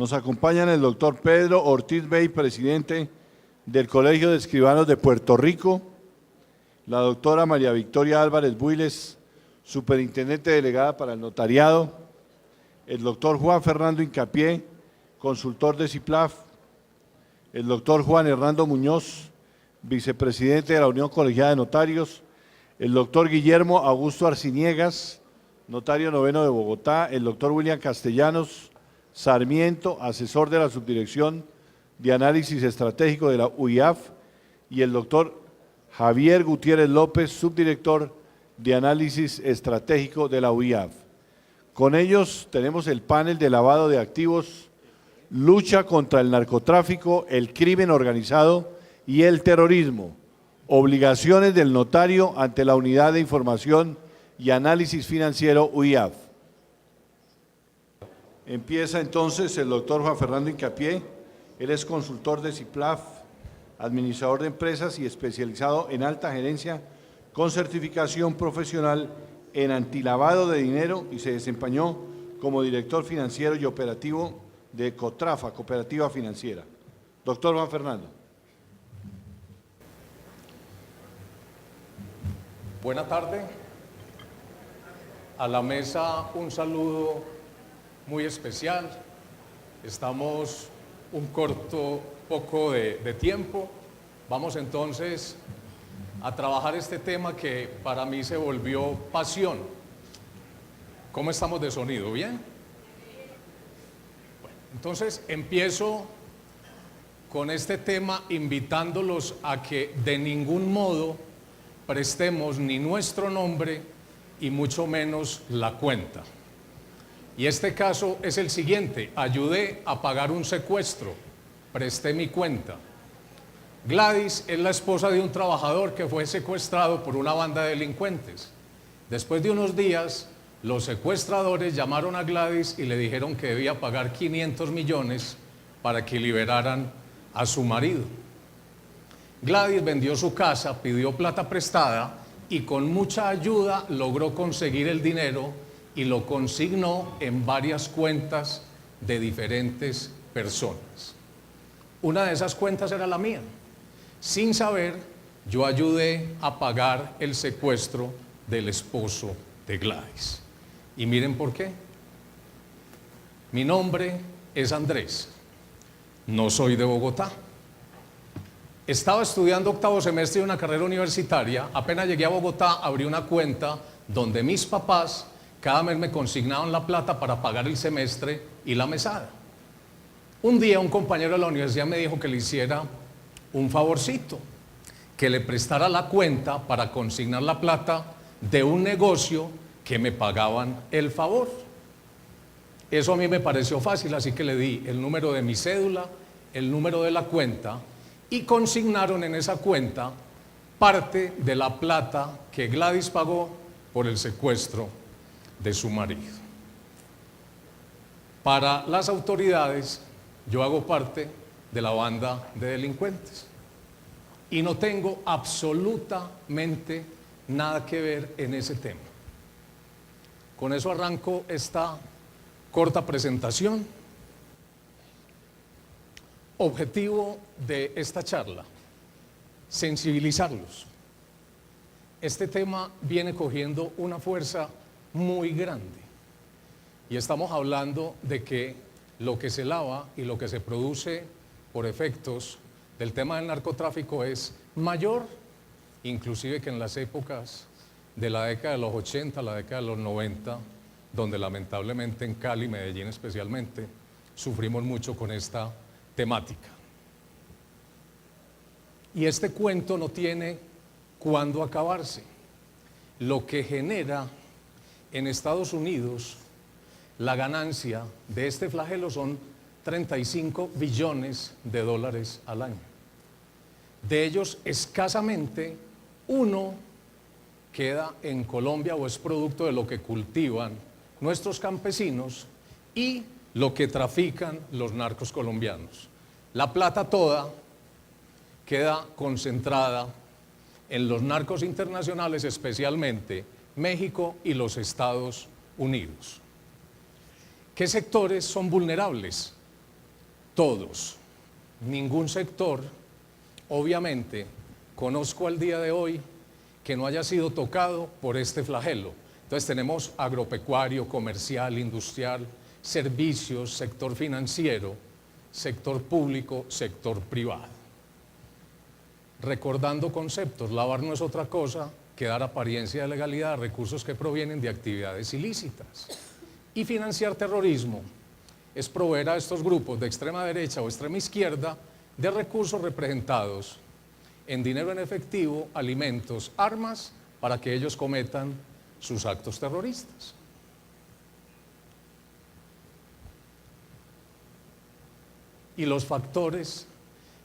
Nos acompañan el doctor Pedro Ortiz Bey, presidente del Colegio de Escribanos de Puerto Rico, la doctora María Victoria Álvarez Builes, superintendente delegada para el notariado, el doctor Juan Fernando Hincapié, consultor de CIPLAF, el doctor Juan Hernando Muñoz, vicepresidente de la Unión Colegiada de Notarios, el doctor Guillermo Augusto Arciniegas, notario noveno de Bogotá, el doctor William Castellanos Sarmiento, asesor de la Subdirección de Análisis Estratégico de la UIAF, y el doctor Javier Gutiérrez López, subdirector de Análisis Estratégico de la UIAF. Con ellos tenemos el panel de lavado de activos, lucha contra el narcotráfico, el crimen organizado y el terrorismo, obligaciones del notario ante la Unidad de Información y Análisis Financiero UIAF. Empieza entonces el doctor Juan Fernando Hincapié. Él es consultor de CIPLAF, administrador de empresas y especializado en alta gerencia con certificación profesional en antilavado de dinero, y se desempeñó como director financiero y operativo de Cotrafa, Cooperativa Financiera. Doctor Juan Fernando. Buena tarde. A la mesa un saludo muy especial. Estamos un poco de tiempo. Vamos entonces a trabajar este tema que para mí se volvió pasión. ¿Cómo estamos de sonido? ¿Bien? Bueno, entonces empiezo con este tema invitándolos a que de ningún modo prestemos ni nuestro nombre y mucho menos la cuenta. Y este caso es el siguiente: ayudé a pagar un secuestro, presté mi cuenta. Gladys es la esposa de un trabajador que fue secuestrado por una banda de delincuentes. Después de unos días, los secuestradores llamaron a Gladys y le dijeron que debía pagar 500 millones para que liberaran a su marido. Gladys vendió su casa, pidió plata prestada y con mucha ayuda logró conseguir el dinero y lo consignó en varias cuentas de diferentes personas. Una de esas cuentas era la mía. Sin saber, yo ayudé a pagar el secuestro del esposo de Gladys. Y miren por qué. Mi nombre es Andrés. No soy de Bogotá. Estaba estudiando octavo semestre de una carrera universitaria. Apenas llegué a Bogotá, abrí una cuenta donde mis papás cada mes me consignaban la plata para pagar el semestre y la mesada. Un día un compañero de la universidad me dijo que le hiciera un favorcito, que le prestara la cuenta para consignar la plata de un negocio que me pagaban el favor. Eso a mí me pareció fácil, así que le di el número de mi cédula, el número de la cuenta, y consignaron en esa cuenta parte de la plata que Gladys pagó por el secuestro de su marido. Para las autoridades, yo hago parte de la banda de delincuentes y no tengo absolutamente nada que ver en ese tema. Con eso arranco esta corta presentación. Objetivo de esta charla: sensibilizarlos. Este tema viene cogiendo una fuerza muy grande y estamos hablando de que lo que se lava y lo que se produce por efectos del tema del narcotráfico es mayor, inclusive que en las épocas de la década de los 80, la década de los 90, donde lamentablemente en Cali, Medellín especialmente, sufrimos mucho con esta temática. Y este cuento no tiene cuándo acabarse. Lo que genera en Estados Unidos la ganancia de este flagelo son 35 billones de dólares al año. De ellos, escasamente uno queda en Colombia o es producto de lo que cultivan nuestros campesinos y lo que trafican los narcos colombianos. La plata toda queda concentrada en los narcos internacionales, especialmente México y los Estados Unidos. ¿Qué sectores son vulnerables? todos, ningún sector, obviamente, conozco al día de hoy que no haya sido tocado por este flagelo. Entonces tenemos agropecuario, comercial, industrial, servicios, sector financiero, sector público, sector privado. Recordando conceptos, lavar no es otra cosa que dar apariencia de legalidad a recursos que provienen de actividades ilícitas. Y financiar terrorismo es proveer a estos grupos de extrema derecha o extrema izquierda de recursos representados en dinero en efectivo, alimentos, armas, para que ellos cometan sus actos terroristas. Y los factores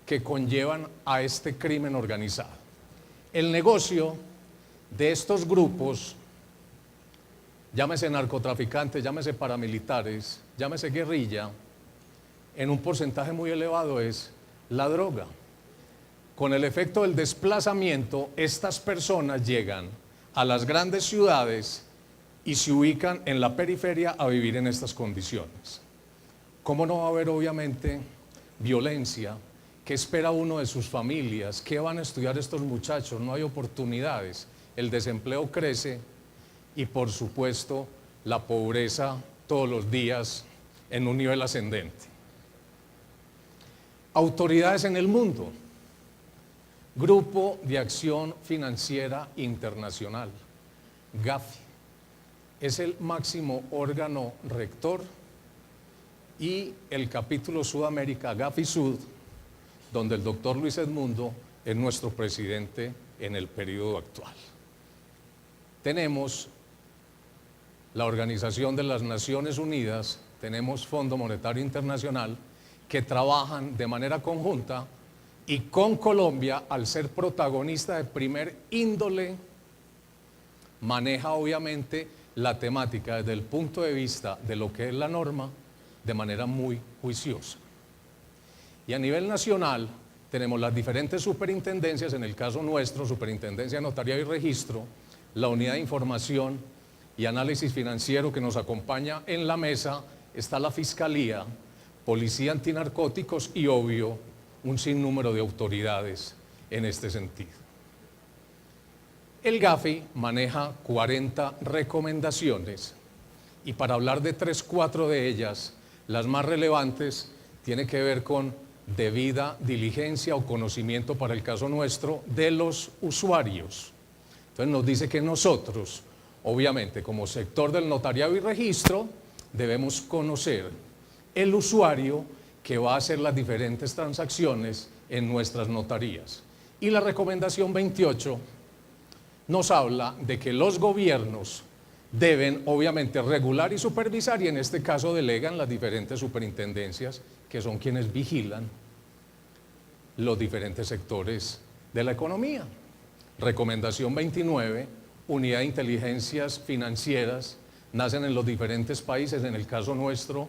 que conllevan a este crimen organizado. El negocio de estos grupos, llámese narcotraficantes, llámese paramilitares, llámese guerrilla, en un porcentaje muy elevado es la droga. Con el efecto del desplazamiento, estas personas llegan a las grandes ciudades y se ubican en la periferia a vivir en estas condiciones. ¿Cómo no va a haber, obviamente, violencia? ¿Qué espera uno de sus familias? ¿Qué van a estudiar estos muchachos? No hay oportunidades, el desempleo crece y, por supuesto, la pobreza todos los días en un nivel ascendente. Autoridades en el mundo. Grupo de Acción Financiera Internacional, GAFI, es el máximo órgano rector, y el capítulo Sudamérica, GAFI Sud, donde el doctor Luis Edmundo es nuestro presidente en el periodo actual. Tenemos la Organización de las Naciones Unidas, tenemos Fondo Monetario Internacional, que trabajan de manera conjunta y con Colombia, al ser protagonista de primer índole, maneja obviamente la temática desde el punto de vista de lo que es la norma de manera muy juiciosa. Y a nivel nacional tenemos las diferentes superintendencias, en el caso nuestro, Superintendencia de Notariado y Registro, la Unidad de Información y Análisis Financiero que nos acompaña en la mesa, está la Fiscalía, Policía Antinarcóticos y, obvio, un sinnúmero de autoridades en este sentido. El GAFI maneja 40 recomendaciones y, para hablar de 3-4 de ellas, las más relevantes tienen que ver con debida diligencia o conocimiento, para el caso nuestro, de los usuarios. Entonces nos dice que nosotros, obviamente, como sector del notariado y registro, debemos conocer el usuario que va a hacer las diferentes transacciones en nuestras notarías. Y la recomendación 28 nos habla de que los gobiernos deben, obviamente, regular y supervisar, y en este caso delegan las diferentes superintendencias, que son quienes vigilan los diferentes sectores de la economía. Recomendación 29, Unidad de Inteligencias Financieras, nacen en los diferentes países, en el caso nuestro,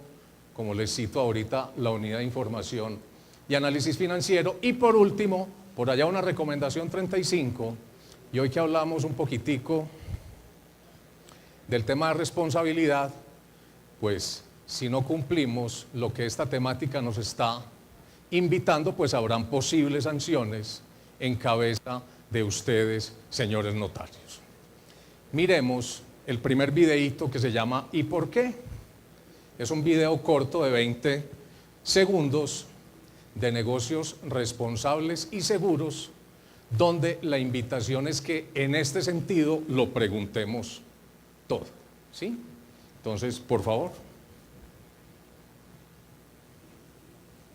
como les cito ahorita, la Unidad de Información y Análisis Financiero. Y por último, por allá una recomendación 35, y hoy que hablamos un poquitico del tema de responsabilidad, pues si no cumplimos lo que esta temática nos está invitando, pues habrán posibles sanciones en cabeza de ustedes, señores notarios. Miremos el primer videíto, que se llama ¿Y por qué? Es un video corto de 20 segundos de negocios responsables y seguros, donde la invitación es que en este sentido lo preguntemos todo, ¿sí? Entonces, por favor.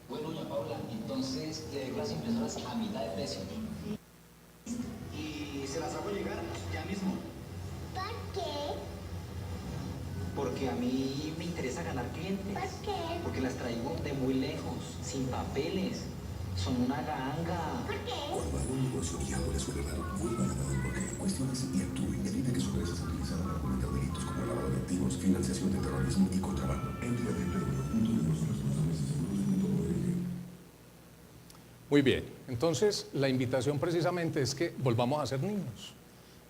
Bueno, doña Paula, entonces le dejo las impresoras a mitad de precio. Y se las hago llegar ya mismo. ¿Por qué? Porque a mí me interesa ganar clientes. ¿Por qué? Porque las traigo de muy lejos, sin papeles. Son una ganga. ¿Por qué? Cuando algún negocio diablo le suele dar, vuelva a ganador porque cuestiones y actúe. Evite que su empresa sea utilizada para cometer delitos como lavado de activos, financiación de terrorismo y contrabando. Entre a www.responsablesseguros.org. Muy bien, entonces la invitación precisamente es que volvamos a ser niños.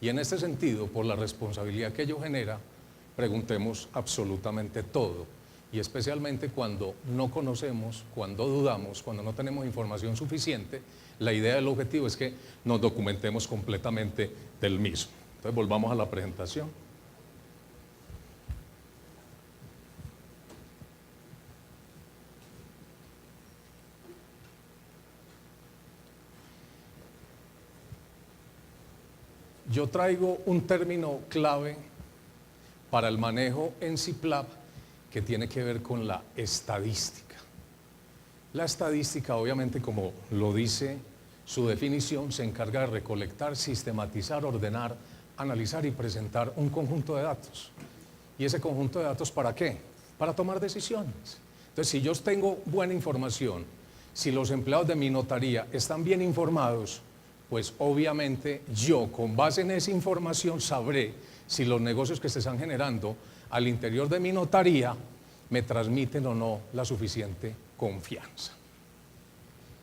Y en este sentido, por la responsabilidad que ello genera, preguntemos absolutamente todo. y especialmente cuando no conocemos, cuando dudamos, cuando no tenemos información suficiente, la idea del objetivo es que nos documentemos completamente del mismo. Entonces volvamos a la presentación. Yo traigo un término clave para el manejo en CIPLAB que tiene que ver con la estadística. La estadística, obviamente, como lo dice su definición, se encarga de recolectar, sistematizar, ordenar, analizar y presentar un conjunto de datos. ¿Y ese conjunto de datos para qué? Para tomar decisiones. Entonces, si yo tengo buena información, si los empleados de mi notaría están bien informados, pues obviamente yo, con base en esa información, sabré si los negocios que se están generando al interior de mi notaría me transmiten o no la suficiente confianza.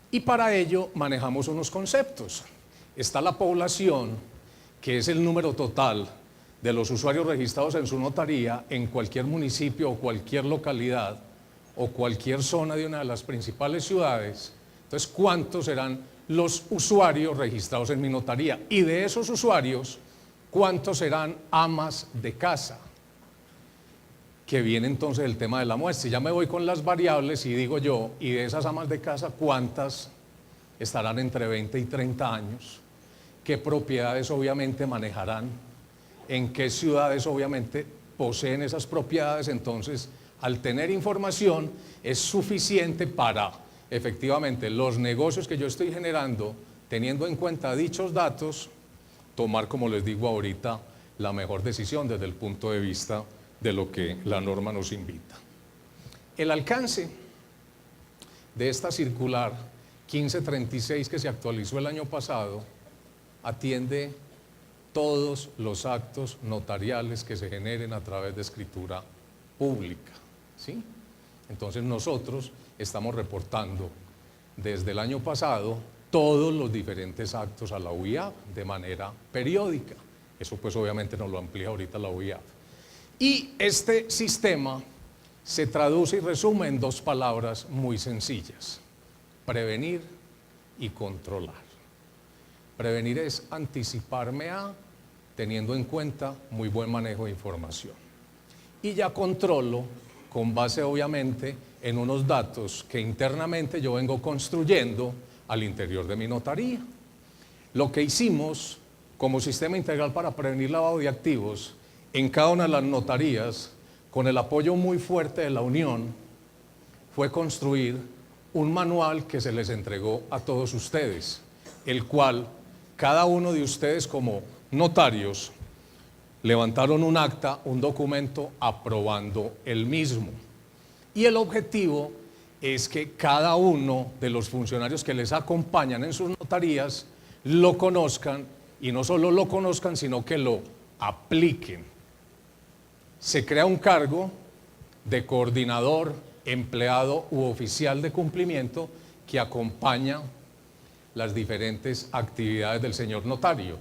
Y para ello manejamos unos conceptos. Está la población, que es el número total de los usuarios registrados en su notaría en cualquier municipio o cualquier localidad o cualquier zona de una de las principales ciudades. Entonces, ¿cuántos serán los usuarios registrados en mi notaría? Y de esos usuarios, ¿cuántos serán amas de casa? Que viene entonces el tema de la muestra. Ya me voy con las variables y digo yo, y de esas amas de casa, ¿cuántas estarán entre 20 y 30 años? ¿Qué propiedades obviamente manejarán? ¿En qué ciudades obviamente poseen esas propiedades? Entonces, al tener información, es suficiente para, efectivamente, los negocios que yo estoy generando, teniendo en cuenta dichos datos, tomar, como les digo ahorita, la mejor decisión desde el punto de vista de lo que la norma nos invita. El alcance de esta circular 1536 que se actualizó el año pasado atiende todos los actos notariales que se generen a través de escritura pública, ¿sí? Entonces nosotros estamos reportando desde el año pasado todos los diferentes actos a la UIAF de manera periódica. Eso pues obviamente nos lo amplía ahorita la UIAF. Y este sistema se traduce y resume en dos palabras muy sencillas: prevenir y controlar. Prevenir es anticiparme a, teniendo en cuenta muy buen manejo de información. Y ya controlo con base obviamente en unos datos que internamente yo vengo construyendo al interior de mi notaría. Lo que hicimos como sistema integral para prevenir lavado de activos en cada una de las notarías, con el apoyo muy fuerte de la Unión, fue construir un manual que se les entregó a todos ustedes, el cual cada uno de ustedes como notarios levantaron un acta, un documento aprobando el mismo. Y el objetivo es que cada uno de los funcionarios que les acompañan en sus notarías lo conozcan, y no solo lo conozcan, sino que lo apliquen. Se crea un cargo de coordinador, empleado u oficial de cumplimiento que acompaña las diferentes actividades del señor notario.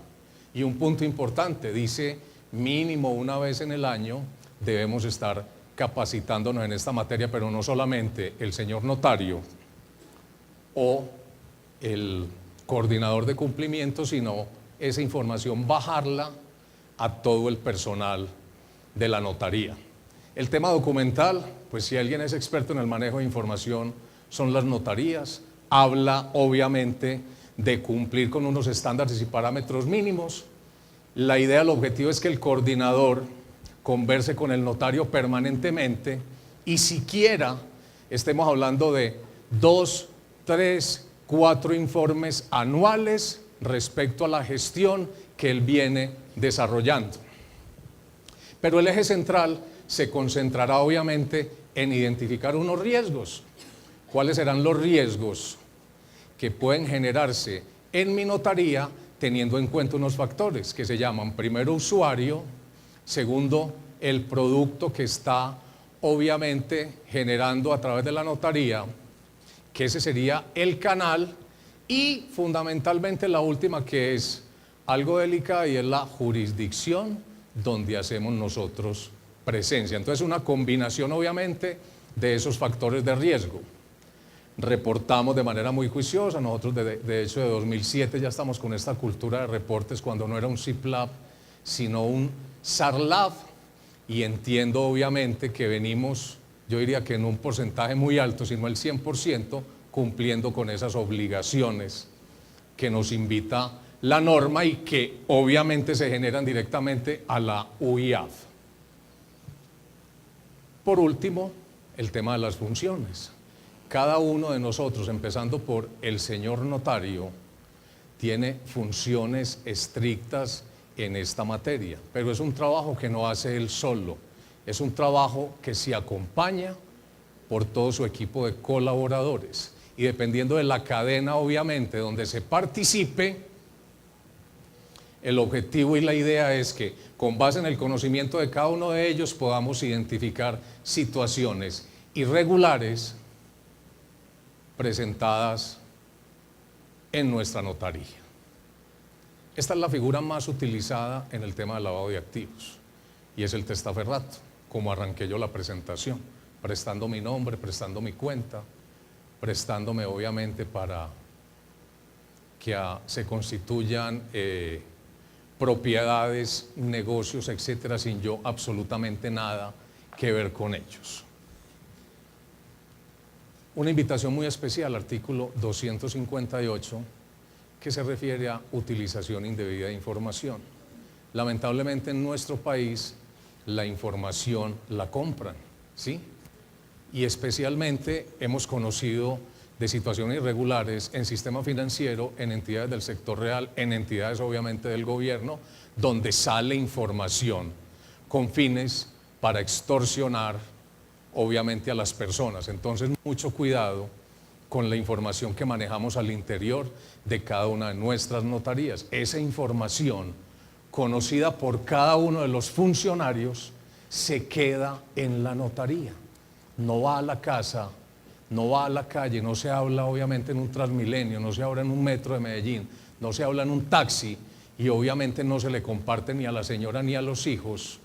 Y un punto importante, dice mínimo una vez en el año debemos estar capacitándonos en esta materia, pero no solamente el señor notario o el coordinador de cumplimiento, sino esa información bajarla a todo el personal de la notaría. El tema documental, pues si alguien es experto en el manejo de información, son las notarías. Habla obviamente de cumplir con unos estándares y parámetros mínimos. La idea, el objetivo es que el coordinador converse con el notario permanentemente y siquiera estemos hablando de 2, 3, 4 informes anuales respecto a la gestión que él viene desarrollando. Pero el eje central se concentrará obviamente en identificar unos riesgos. ¿Cuáles serán los riesgos que pueden generarse en mi notaría teniendo en cuenta unos factores que se llaman, primero, usuario, segundo, el producto que está obviamente generando a través de la notaría, que ese sería el canal, y fundamentalmente la última, que es algo delicada, y es la jurisdicción donde hacemos nosotros presencia. Entonces una combinación obviamente de esos factores de riesgo. Reportamos de manera muy juiciosa, nosotros de hecho de 2007 ya estamos con esta cultura de reportes cuando no era un CIPLAB, sino un SARLAB, y entiendo obviamente que venimos, yo diría que en un porcentaje muy alto, sino el 100%, cumpliendo con esas obligaciones que nos invita la norma y que obviamente se generan directamente a la UIAF. Por último, el tema de las funciones. Cada uno de nosotros, empezando por el señor notario, tiene funciones estrictas en esta materia, pero es un trabajo que no hace él solo, es un trabajo que se acompaña por todo su equipo de colaboradores y dependiendo de la cadena, obviamente, donde se participe, el objetivo y la idea es que con base en el conocimiento de cada uno de ellos podamos identificar situaciones irregulares presentadas en nuestra notaría. Esta es la figura más utilizada en el tema del lavado de activos y es el testaferrato, como arranqué yo la presentación, prestando mi nombre, prestando mi cuenta, prestándome obviamente para que se constituyan propiedades, negocios, etcétera, sin yo absolutamente nada que ver con ellos. Una invitación muy especial, artículo 258, que se refiere a utilización indebida de información. Lamentablemente en nuestro país la información la compran, ¿sí? Y especialmente hemos conocido de situaciones irregulares en sistema financiero, en entidades del sector real, en entidades obviamente del gobierno, donde sale información con fines para extorsionar obviamente a las personas. Entonces, mucho cuidado con la información que manejamos al interior de cada una de nuestras notarías. Esa información, conocida por cada uno de los funcionarios, se queda en la notaría. No va a la casa, no va a la calle, no se habla obviamente en un Transmilenio, no se habla en un metro de Medellín, no se habla en un taxi y obviamente no se le comparte ni a la señora ni a los hijos,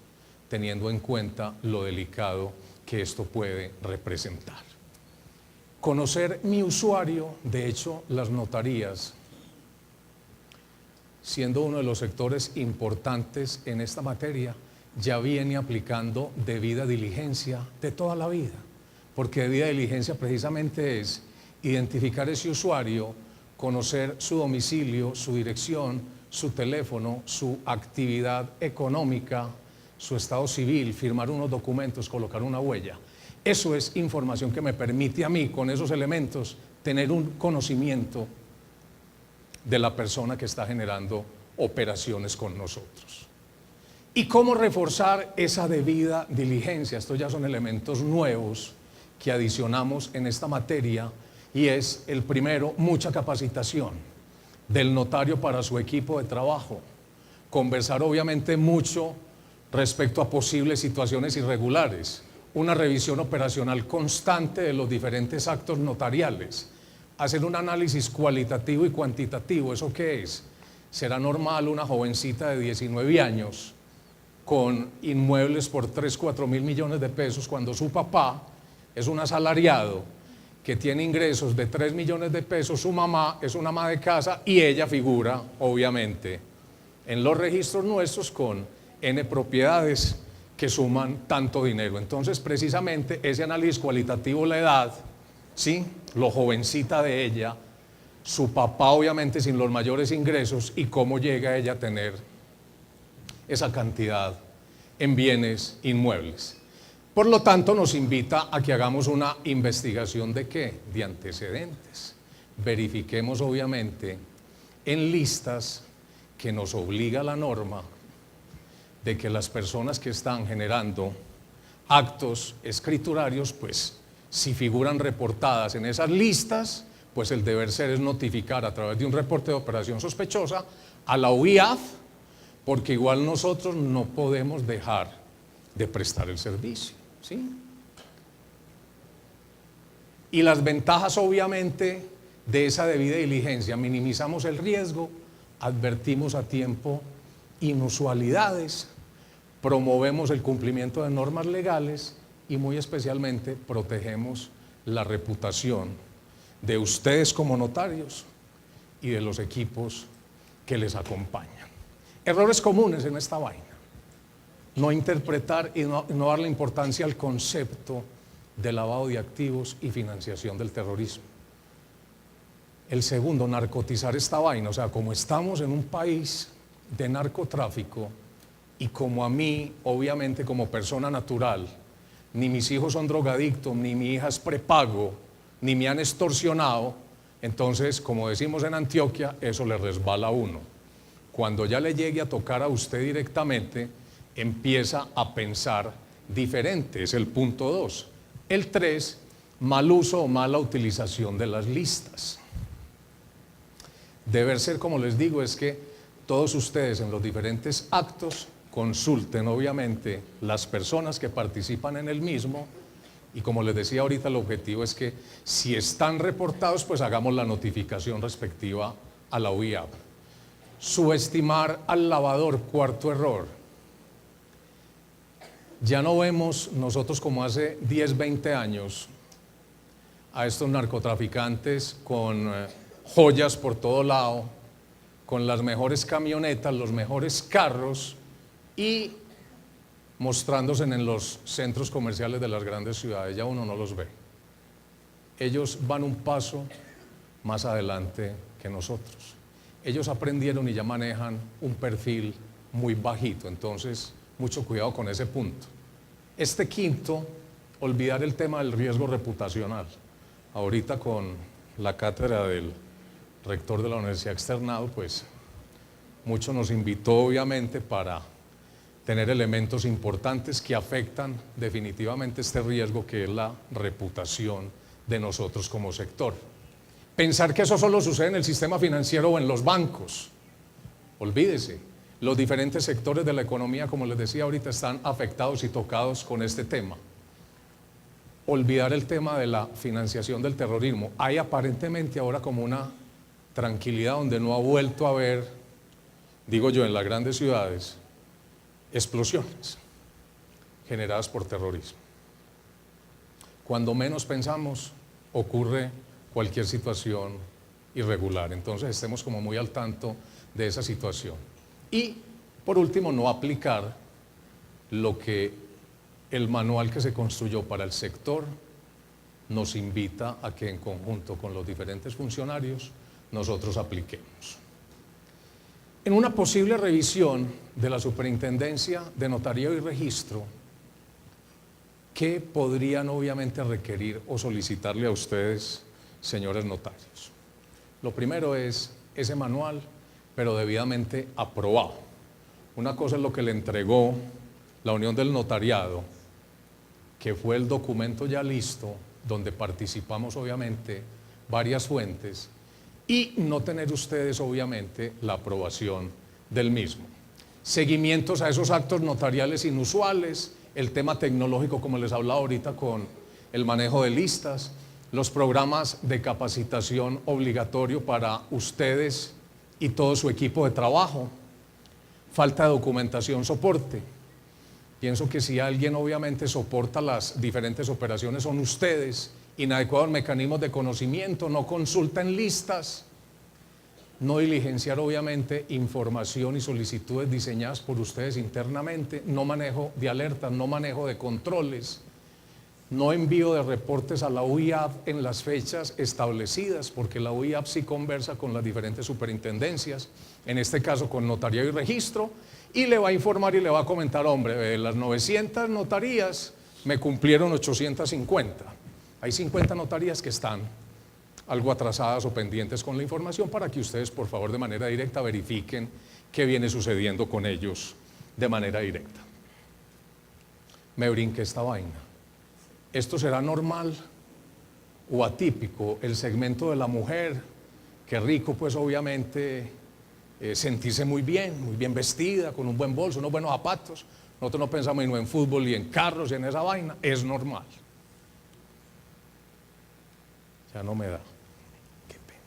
teniendo en cuenta lo delicado que esto puede representar. Conocer mi usuario, de hecho, las notarías, siendo uno de los sectores importantes en esta materia, ya viene aplicando debida diligencia de toda la vida, porque debida diligencia precisamente es identificar ese usuario, conocer su domicilio, su dirección, su teléfono, su actividad económica, su estado civil, firmar unos documentos, colocar una huella. Eso es información que me permite a mí, con esos elementos, tener un conocimiento de la persona que está generando operaciones con nosotros. ¿Y cómo reforzar esa debida diligencia? Estos ya son elementos nuevos que adicionamos en esta materia y es el primero, mucha capacitación del notario para su equipo de trabajo. Conversar obviamente mucho respecto a posibles situaciones irregulares, una revisión operacional constante de los diferentes actos notariales, hacer un análisis cualitativo y cuantitativo. ¿Eso qué es? ¿Será normal una jovencita de 19 años con inmuebles por 3, 4 mil millones de pesos cuando su papá es un asalariado que tiene ingresos de 3 millones de pesos, su mamá es una ama de casa y ella figura obviamente en los registros nuestros con N propiedades que suman tanto dinero? Entonces, precisamente ese análisis cualitativo, la edad, ¿sí?, lo jovencita de ella, su papá obviamente sin los mayores ingresos y cómo llega ella a tener esa cantidad en bienes inmuebles. Por lo tanto, nos invita a que hagamos una investigación de ¿qué? De antecedentes. Verifiquemos obviamente en listas que nos obliga la norma de que las personas que están generando actos escriturarios, pues si figuran reportadas en esas listas, pues el deber ser es notificar a través de un reporte de operación sospechosa a la UIAF, porque igual nosotros no podemos dejar de prestar el servicio, ¿sí? Y las ventajas obviamente de esa debida diligencia: minimizamos el riesgo, advertimos a tiempo inusualidades, promovemos el cumplimiento de normas legales y muy especialmente protegemos la reputación de ustedes como notarios y de los equipos que les acompañan. Errores comunes en esta vaina: no interpretar y no darle importancia al concepto de lavado de activos y financiación del terrorismo. El segundo, narcotizar esta vaina. O sea, como estamos en un país de narcotráfico y como a mí, obviamente como persona natural, ni mis hijos son drogadictos, ni mi hija es prepago, ni me han extorsionado, entonces, como decimos en Antioquia, eso le resbala a uno. Cuando ya le llegue a tocar a usted directamente, empieza a pensar diferente, es el punto 2. El 3, mal uso o mala utilización de las listas. Deber ser, como les digo, es que todos ustedes en los diferentes actos consulten obviamente las personas que participan en el mismo, y como les decía ahorita, el objetivo es que si están reportados, pues hagamos la notificación respectiva a la OIAP. Subestimar al lavador, cuarto error. Ya no vemos nosotros como hace 10, 20 años a estos narcotraficantes con joyas por todo lado, con las mejores camionetas, los mejores carros y mostrándose en los centros comerciales de las grandes ciudades. Ya uno no los ve. Ellos van un paso más adelante que nosotros. Ellos aprendieron y ya manejan un perfil muy bajito, entonces mucho cuidado con ese punto. Este quinto, olvidar el tema del riesgo reputacional. Ahorita con la cátedra del rector de la Universidad Externado, pues mucho nos invitó obviamente para tener elementos importantes que afectan definitivamente este riesgo que es la reputación de nosotros como sector. Pensar que eso solo sucede en el sistema financiero o en los bancos. Olvídese, los diferentes sectores de la economía, como les decía ahorita, están afectados y tocados con este tema. Olvidar el tema de la financiación del terrorismo. Hay aparentemente ahora como una tranquilidad donde no ha vuelto a haber, digo yo, en las grandes ciudades, explosiones generadas por terrorismo. Cuando menos pensamos, ocurre cualquier situación irregular. Entonces estemos como muy al tanto de esa situación. Y por último, no aplicar lo que el manual que se construyó para el sector nos invita a que en conjunto con los diferentes funcionarios nosotros apliquemos. En una posible revisión de la Superintendencia de Notaría y Registro, ¿qué podrían obviamente requerir o solicitarle a ustedes, señores notarios? Lo primero es ese manual, pero debidamente aprobado. Una cosa es lo que le entregó la Unión del Notariado, que fue el documento ya listo, donde participamos obviamente varias fuentes, y no tener ustedes obviamente la aprobación del mismo. Seguimientos a esos actos notariales inusuales, el tema tecnológico como les hablaba ahorita con el manejo de listas, los programas de capacitación obligatorio para ustedes y todo su equipo de trabajo, falta de documentación, soporte. Pienso que si alguien obviamente soporta las diferentes operaciones son ustedes. Inadecuados mecanismos de conocimiento, no consultan listas, no diligenciar obviamente información y solicitudes diseñadas por ustedes internamente, no manejo de alertas, no manejo de controles, no envío de reportes a la UIAP en las fechas establecidas, porque la UIAP sí conversa con las diferentes superintendencias, en este caso con Notaría y Registro, y le va a informar y le va a comentar, hombre, de las 900 notarías me cumplieron 850. Hay 50 notarías que están algo atrasadas o pendientes con la información para que ustedes, por favor, de manera directa verifiquen qué viene sucediendo con ellos de manera directa. Me brinqué esta vaina. ¿Esto será normal o atípico? El segmento de la mujer, qué rico, pues obviamente sentirse muy bien vestida, con un buen bolso, unos buenos zapatos. Nosotros no pensamos en fútbol y en carros y en esa vaina. Es normal. Ya no me da. Qué pena.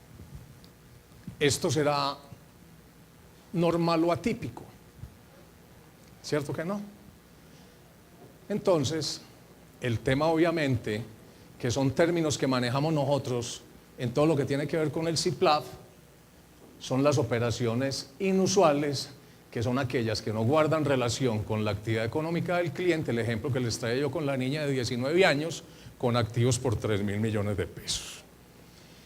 ¿Esto será normal o atípico? ¿Cierto que no? Entonces, el tema obviamente, que son términos que manejamos nosotros en todo lo que tiene que ver con el CIPLAF, son las operaciones inusuales, que son aquellas que no guardan relación con la actividad económica del cliente, el ejemplo que les traía yo con la niña de 19 años, con activos por 3.000 millones de pesos.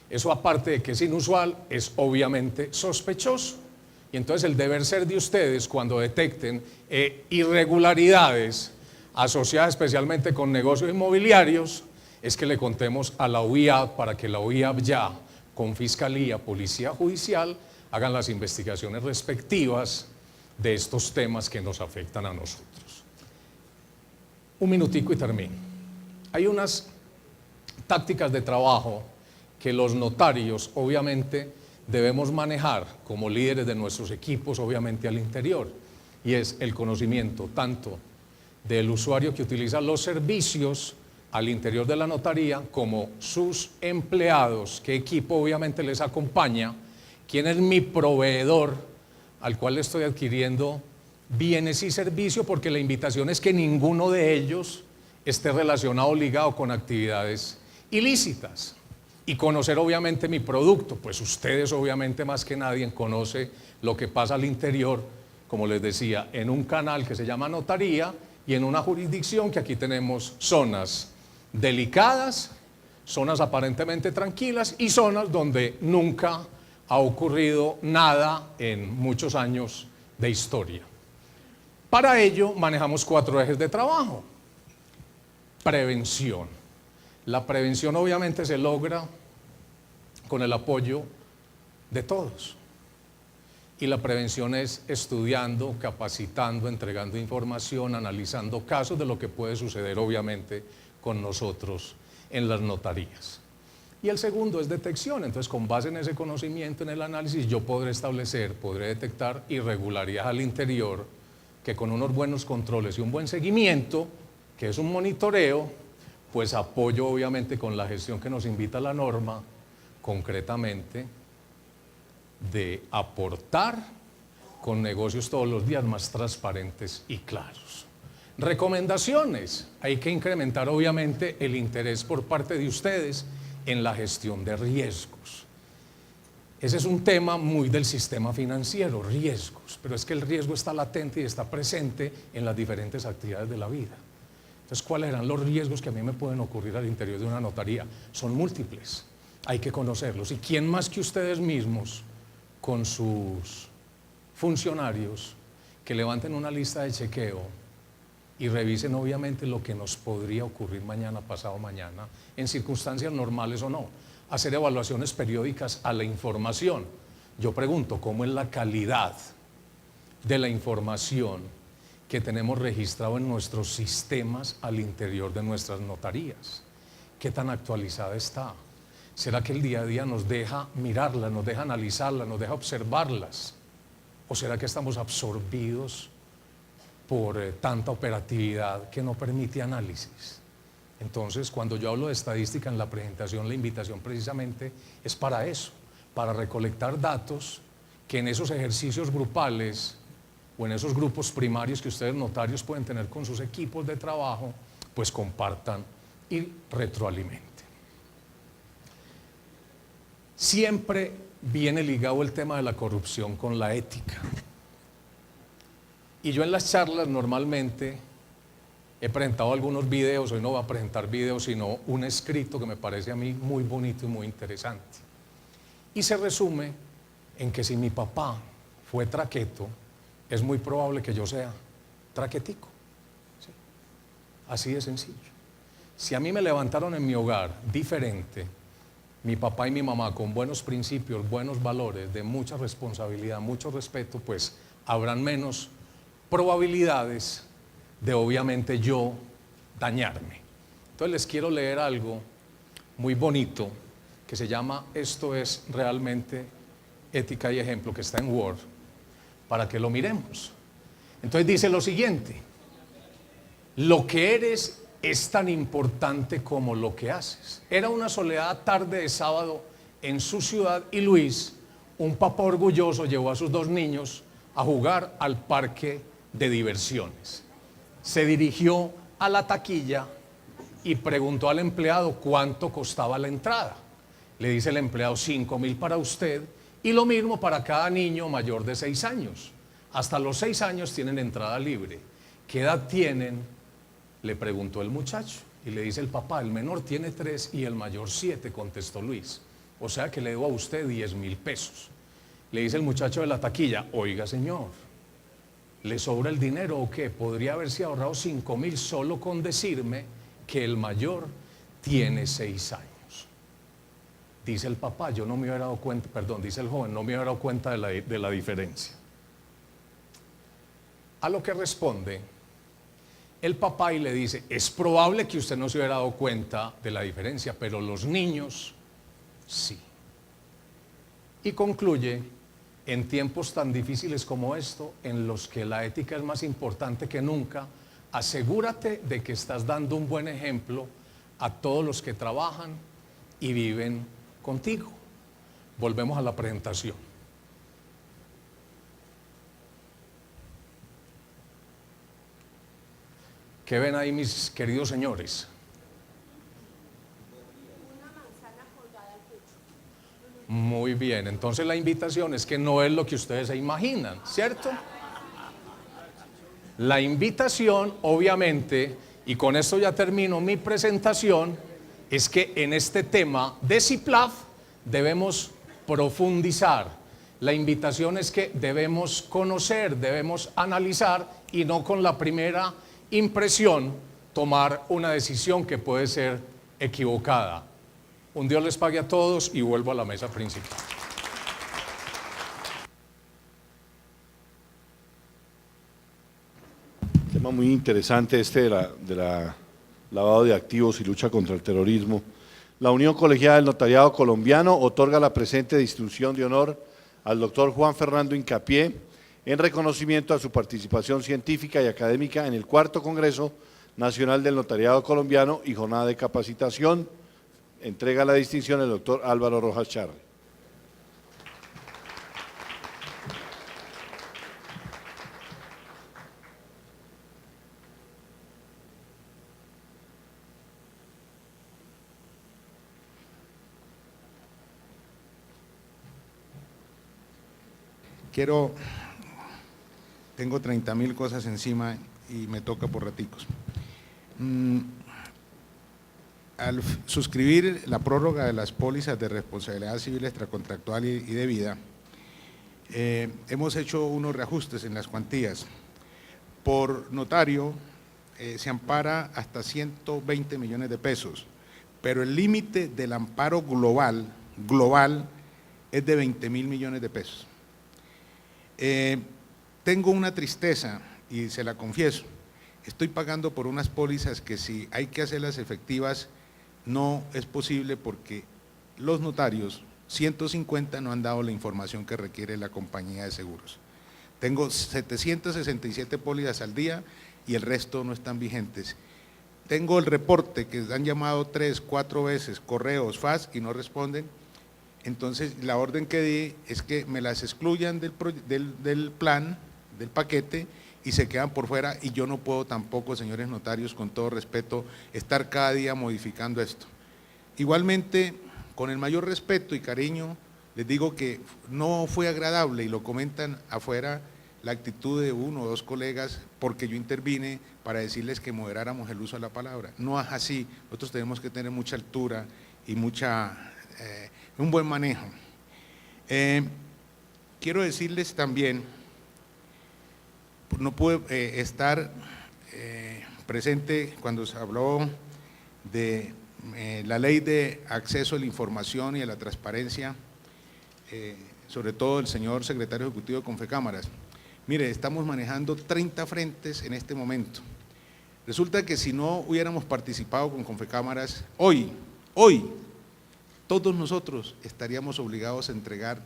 Eso, aparte de que es inusual, es obviamente sospechoso. Y entonces el deber ser de ustedes cuando detecten irregularidades asociadas especialmente con negocios inmobiliarios es que le contemos a la UIAP para que la UIAP ya, con Fiscalía, Policía Judicial, hagan las investigaciones respectivas de estos temas que nos afectan a nosotros. Un minutico y termino. Hay unas tácticas de trabajo que los notarios obviamente debemos manejar como líderes de nuestros equipos, obviamente al interior, y es el conocimiento tanto del usuario que utiliza los servicios al interior de la notaría como sus empleados, qué equipo obviamente les acompaña, quién es mi proveedor al cual le estoy adquiriendo bienes y servicios, porque la invitación es que ninguno de ellos esté relacionado o ligado con actividades ilícitas. Y conocer obviamente mi producto, pues ustedes obviamente más que nadie conocen lo que pasa al interior, como les decía, en un canal que se llama notaría y en una jurisdicción que aquí tenemos zonas delicadas, zonas aparentemente tranquilas y zonas donde nunca ha ocurrido nada en muchos años de historia. Para ello manejamos 4 ejes de trabajo. Prevención. La prevención obviamente se logra con el apoyo de todos. Y la prevención es estudiando, capacitando, entregando información, analizando casos de lo que puede suceder obviamente con nosotros en las notarías. Y el segundo es detección. Entonces, con base en ese conocimiento, en el análisis, yo podré establecer, podré detectar irregularidades al interior que con unos buenos controles y un buen seguimiento, que es un monitoreo, pues apoyo obviamente con la gestión que nos invita la norma, concretamente, de aportar con negocios todos los días más transparentes y claros. Recomendaciones. Hay que incrementar obviamente el interés por parte de ustedes en la gestión de riesgos. Ese es un tema muy del sistema financiero, riesgos, pero es que el riesgo está latente y está presente en las diferentes actividades de la vida. Entonces, ¿cuáles eran los riesgos que a mí me pueden ocurrir al interior de una notaría? Son múltiples, hay que conocerlos. ¿Y quién más que ustedes mismos, con sus funcionarios, que levanten una lista de chequeo y revisen obviamente lo que nos podría ocurrir mañana, pasado mañana, en circunstancias normales o no? Hacer evaluaciones periódicas a la información. Yo pregunto, ¿cómo es la calidad de la información que tenemos registrado en nuestros sistemas al interior de nuestras notarías? ¿Qué tan actualizada está? ¿Será que el día a día nos deja mirarlas, nos deja analizarlas, nos deja observarlas? ¿O será que estamos absorbidos por tanta operatividad que no permite análisis? Entonces, cuando yo hablo de estadística en la presentación, la invitación precisamente es para eso, para recolectar datos que en esos ejercicios grupales o en esos grupos primarios que ustedes notarios pueden tener con sus equipos de trabajo, pues compartan y retroalimenten. Siempre viene ligado el tema de la corrupción con la ética. Y yo en las charlas normalmente he presentado algunos videos, hoy no voy a presentar videos, sino un escrito que me parece a mí muy bonito y muy interesante. Y se resume en que si mi papá fue traqueto, es muy probable que yo sea traquetico. ¿Sí? Así de sencillo. Si a mí me levantaron en mi hogar diferente, mi papá y mi mamá con buenos principios, buenos valores, de mucha responsabilidad, mucho respeto, pues habrán menos probabilidades de obviamente yo dañarme. Entonces les quiero leer algo muy bonito que se llama Esto es realmente ética y ejemplo, que está en Word, para que lo miremos. Entonces dice lo siguiente: lo que eres es tan importante como lo que haces. Era una soleada tarde de sábado en su ciudad y Luis, un papá orgulloso, llevó a sus 2 niños a jugar al parque de diversiones. Se dirigió a la taquilla y preguntó al empleado cuánto costaba la entrada. Le dice el empleado, 5.000 para usted y lo mismo para cada niño mayor de 6 años. Hasta los 6 años tienen entrada libre. ¿Qué edad tienen? Le preguntó el muchacho y le dice el papá, el menor tiene 3 y el mayor 7, contestó Luis. O sea que le debo a usted 10.000 pesos. Le dice el muchacho de la taquilla, oiga señor, ¿le sobra el dinero o qué? Podría haberse ahorrado 5.000 solo con decirme que el mayor tiene 6 años. Dice el papá, yo no me hubiera dado cuenta, perdón, dice el joven, no me hubiera dado cuenta de la diferencia. A lo que responde el papá y le dice, es probable que usted no se hubiera dado cuenta de la diferencia, pero los niños sí. Y concluye, en tiempos tan difíciles como esto, en los que la ética es más importante que nunca, asegúrate de que estás dando un buen ejemplo a todos los que trabajan y viven contigo. Volvemos a la presentación. ¿Qué ven ahí, mis queridos señores? Muy bien, entonces la invitación es que no es lo que ustedes se imaginan, ¿cierto? La invitación, obviamente, y con esto ya termino mi presentación, es que en este tema de CIPLAF debemos profundizar. La invitación es que debemos conocer, debemos analizar y no con la primera impresión tomar una decisión que puede ser equivocada. Un Dios les pague a todos y vuelvo a la mesa principal. Tema muy interesante este de la lavado de activos y lucha contra el terrorismo. La Unión Colegiada del Notariado Colombiano otorga la presente distinción de honor al doctor Juan Fernando Hincapié en reconocimiento a su participación científica y académica en el 4º Congreso Nacional del Notariado Colombiano y Jornada de Capacitación. Entrega la distinción el doctor Álvaro Rojas Charri. Tengo 30.000 cosas encima y me toca por raticos. Al suscribir la prórroga de las pólizas de responsabilidad civil extracontractual y de vida, hemos hecho unos reajustes en las cuantías. Por notario se ampara hasta 120 millones de pesos, pero el límite del amparo global es de 20.000 millones de pesos. Tengo una tristeza y se la confieso, estoy pagando por unas pólizas que si hay que hacerlas efectivas no es posible porque los notarios, 150 no han dado la información que requiere la compañía de seguros. Tengo 767 pólizas al día y el resto no están vigentes. Tengo el reporte que han llamado 3, 4 veces, correos, fax y no responden. Entonces la orden que di es que me las excluyan del plan, del paquete y se quedan por fuera y yo no puedo tampoco, señores notarios, con todo respeto, estar cada día modificando esto. Igualmente, con el mayor respeto y cariño, les digo que no fue agradable y lo comentan afuera la actitud de 1 o 2 colegas porque yo intervine para decirles que moderáramos el uso de la palabra. No es así, nosotros tenemos que tener mucha altura y un buen manejo. Quiero decirles también, no pude estar presente cuando se habló de la ley de acceso a la información y a la transparencia, sobre todo el señor secretario ejecutivo de Confecámaras. Mire, estamos manejando 30 frentes en este momento. Resulta que si no hubiéramos participado con Confecámaras, hoy, todos nosotros estaríamos obligados a entregar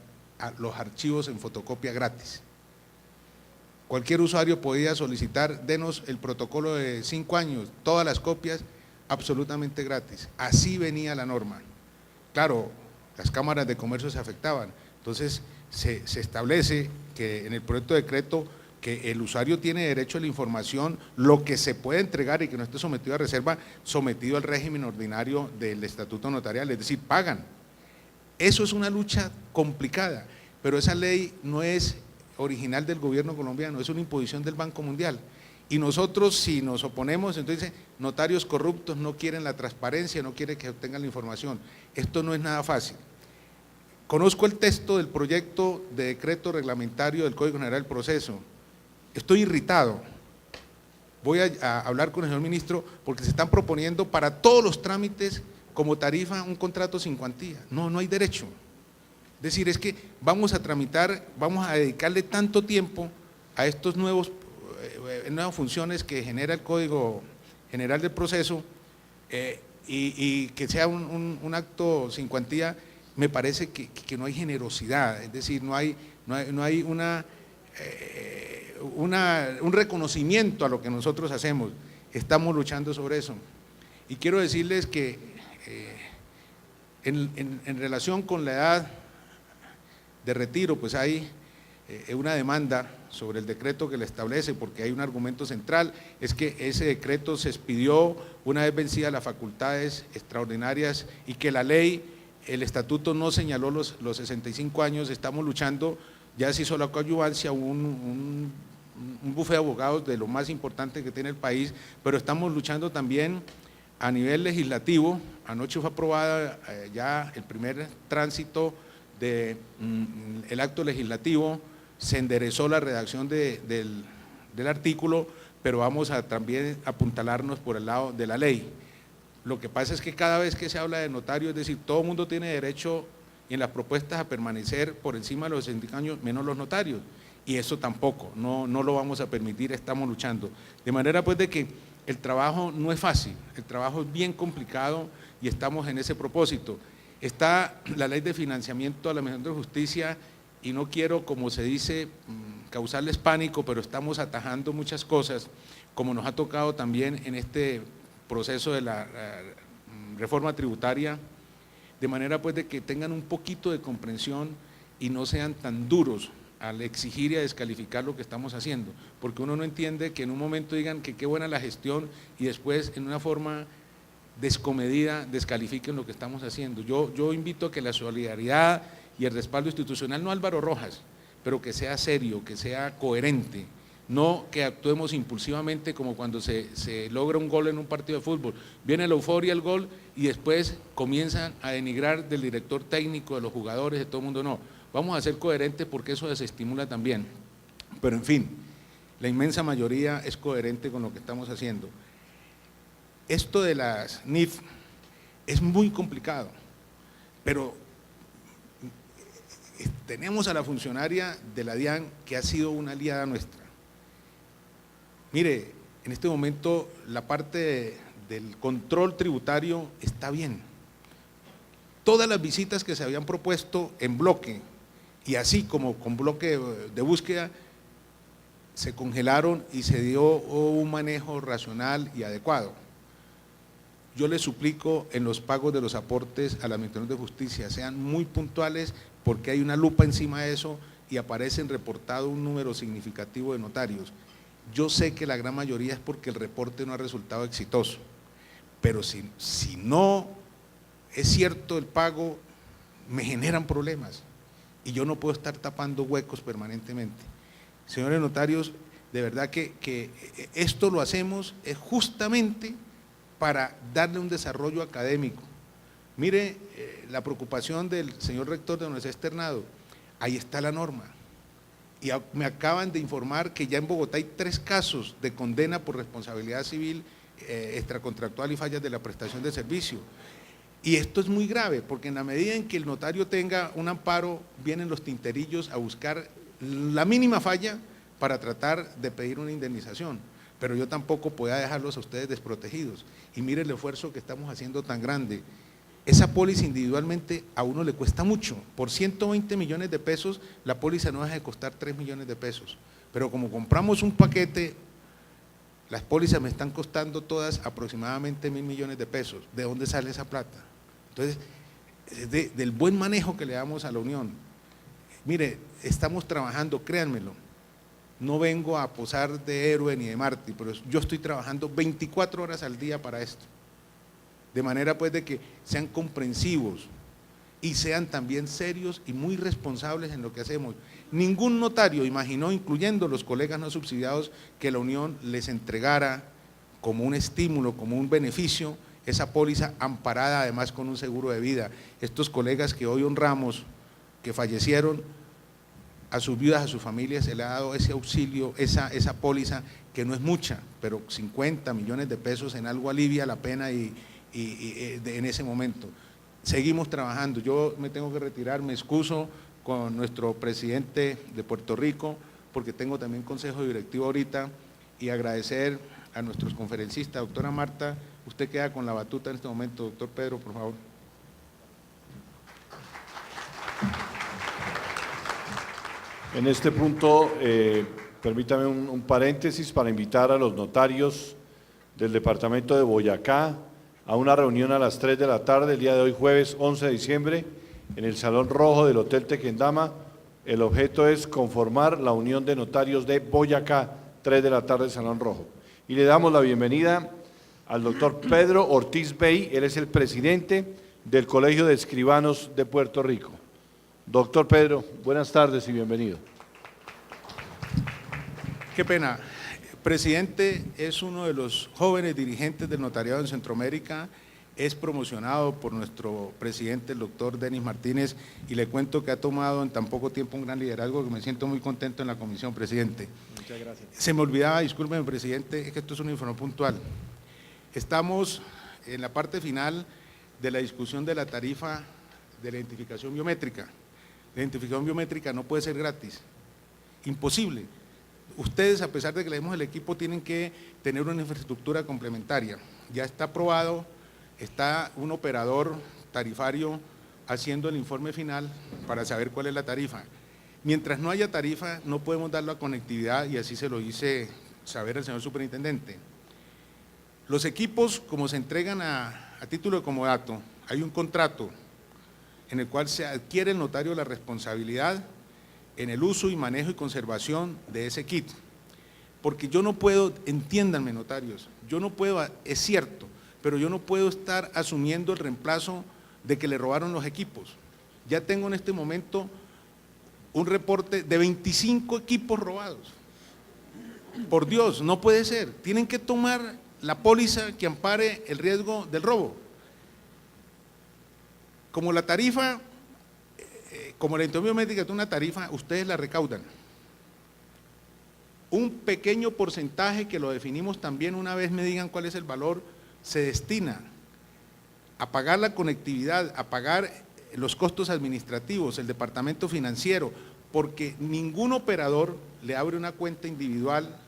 los archivos en fotocopia gratis. Cualquier usuario podía solicitar, denos el protocolo de 5 años, todas las copias absolutamente gratis. Así venía la norma. Claro, las cámaras de comercio se afectaban. Entonces se establece que en el proyecto de decreto que el usuario tiene derecho a la información, lo que se puede entregar y que no esté sometido a reserva, sometido al régimen ordinario del estatuto notarial, es decir, pagan. Eso es una lucha complicada, pero esa ley no es original del gobierno colombiano, es una imposición del Banco Mundial. Y nosotros, si nos oponemos, entonces notarios corruptos no quieren la transparencia, no quieren que obtengan la información. Esto no es nada fácil. Conozco el texto del proyecto de decreto reglamentario del Código General del Proceso. Estoy irritado. Voy a hablar con el señor ministro porque se están proponiendo para todos los trámites como tarifa un contrato sin cuantía. No, no hay derecho. Es decir, es que vamos a tramitar, vamos a dedicarle tanto tiempo a estos nuevas funciones que genera el Código General del Proceso y que sea un acto sin cuantía, me parece que no hay generosidad, es decir, no hay un reconocimiento a lo que nosotros hacemos. Estamos luchando sobre eso. Y quiero decirles que en relación con la edad de retiro, pues hay una demanda sobre el decreto que le establece, porque hay un argumento central, es que ese decreto se expidió una vez vencidas las facultades extraordinarias y que la ley, el estatuto no señaló los 65 años. Estamos luchando, ya se hizo la coadyuvancia, un bufete de abogados de lo más importante que tiene el país, pero estamos luchando también a nivel legislativo. Anoche fue aprobada ya el primer tránsito del acto legislativo, se enderezó la redacción del artículo, pero vamos a también apuntalarnos por el lado de la ley. Lo que pasa es que cada vez que se habla de notario, es decir, todo el mundo tiene derecho en las propuestas a permanecer por encima de los 65 años, menos los notarios, y eso tampoco, no lo vamos a permitir, estamos luchando. De manera pues de que el trabajo no es fácil, el trabajo es bien complicado y estamos en ese propósito. Está la ley de financiamiento a la Administración de Justicia y no quiero, como se dice, causarles pánico, pero estamos atajando muchas cosas, como nos ha tocado también en este proceso de la reforma tributaria, de manera pues de que tengan un poquito de comprensión y no sean tan duros al exigir y a descalificar lo que estamos haciendo, porque uno no entiende que en un momento digan que qué buena la gestión y después en una forma descomedida descalifiquen lo que estamos haciendo. Yo invito a que la solidaridad y el respaldo institucional, no Álvaro Rojas, pero que sea serio, que sea coherente, no que actuemos impulsivamente como cuando se logra un gol en un partido de fútbol. Viene la euforia, el gol, y después comienzan a denigrar del director técnico, de los jugadores, de todo el mundo. No, vamos a ser coherentes porque eso desestimula también. Pero en fin, la inmensa mayoría es coherente con lo que estamos haciendo. Esto de las NIF es muy complicado, pero tenemos a la funcionaria de la DIAN que ha sido una aliada nuestra. Mire, en este momento la parte del control tributario está bien. Todas las visitas que se habían propuesto en bloque y así como con bloque de búsqueda se congelaron y se dio un manejo racional y adecuado. Yo les suplico en los pagos de los aportes a la Administración de Justicia sean muy puntuales porque hay una lupa encima de eso y aparecen reportado un número significativo de notarios. Yo sé que la gran mayoría es porque el reporte no ha resultado exitoso, pero si no es cierto el pago, me generan problemas y yo no puedo estar tapando huecos permanentemente. Señores notarios, de verdad que esto lo hacemos es justamente para darle un desarrollo académico. Mire la preocupación del señor rector de la Universidad Externado, ahí está la norma. Y me acaban de informar que ya en Bogotá hay 3 casos de condena por responsabilidad civil extracontractual y fallas de la prestación de servicio. Y esto es muy grave, porque en la medida en que el notario tenga un amparo, vienen los tinterillos a buscar la mínima falla para tratar de pedir una indemnización. Pero yo tampoco puedo dejarlos a ustedes desprotegidos. Y mire el esfuerzo que estamos haciendo tan grande. Esa póliza individualmente a uno le cuesta mucho. Por 120 millones de pesos, la póliza no deja de costar 3 millones de pesos. Pero como compramos un paquete, las pólizas me están costando todas aproximadamente 1.000 millones de pesos. ¿De dónde sale esa plata? Entonces, del buen manejo que le damos a la Unión. Mire, estamos trabajando, créanmelo, no vengo a posar de héroe ni de mártir, pero yo estoy trabajando 24 horas al día para esto. De manera pues de que sean comprensivos y sean también serios y muy responsables en lo que hacemos. Ningún notario imaginó, incluyendo los colegas no subsidiados, que la Unión les entregara como un estímulo, como un beneficio, esa póliza amparada además con un seguro de vida. Estos colegas que hoy honramos, que fallecieron, a sus viudas, a sus familias se le ha dado ese auxilio, esa póliza que no es mucha, pero 50 millones de pesos en algo alivia la pena en ese momento. Seguimos trabajando, yo me tengo que retirar, me excuso con nuestro presidente de Puerto Rico, porque tengo también consejo directivo ahorita, y agradecer a nuestros conferencistas. Doctora Marta, usted queda con la batuta en este momento. Doctor Pedro, por favor. En este punto, permítame un paréntesis para invitar a los notarios del departamento de Boyacá a una reunión a las 3 de la tarde, el día de hoy, jueves 11 de diciembre, en el Salón Rojo del Hotel Tequendama. El objeto es conformar la Unión de Notarios de Boyacá, 3 de la tarde, Salón Rojo. Y le damos la bienvenida al doctor Pedro Ortiz Bey, él es el presidente del Colegio de Escribanos de Puerto Rico. Doctor Pedro, buenas tardes y bienvenido. Qué pena. Presidente es uno de los jóvenes dirigentes del notariado en Centroamérica, es promocionado por nuestro presidente, el doctor Denis Martínez, y le cuento que ha tomado en tan poco tiempo un gran liderazgo que me siento muy contento en la comisión, presidente. Muchas gracias. Se me olvidaba, discúlpeme, presidente, es que esto es un informe puntual. Estamos en la parte final de la discusión de la tarifa de la identificación biométrica. La identificación biométrica no puede ser gratis, imposible. Ustedes, a pesar de que le demos el equipo, tienen que tener una infraestructura complementaria. Ya está aprobado, está un operador tarifario haciendo el informe final para saber cuál es la tarifa. Mientras no haya tarifa, no podemos dar la conectividad, y así se lo hice saber al señor superintendente. Los equipos, como se entregan a título de comodato, hay un contrato en el cual se adquiere el notario la responsabilidad en el uso y manejo y conservación de ese kit. Porque yo no puedo, entiéndanme notarios, yo no puedo, es cierto, pero yo no puedo estar asumiendo el reemplazo de que le robaron los equipos. Ya tengo en este momento un reporte de 25 equipos robados. Por Dios, no puede ser. Tienen que tomar la póliza que ampare el riesgo del robo. Como la tarifa, como la identificación biométrica es una tarifa, ustedes la recaudan. Un pequeño porcentaje, que lo definimos también una vez me digan cuál es el valor, se destina a pagar la conectividad, a pagar los costos administrativos, el departamento financiero, porque ningún operador le abre una cuenta individual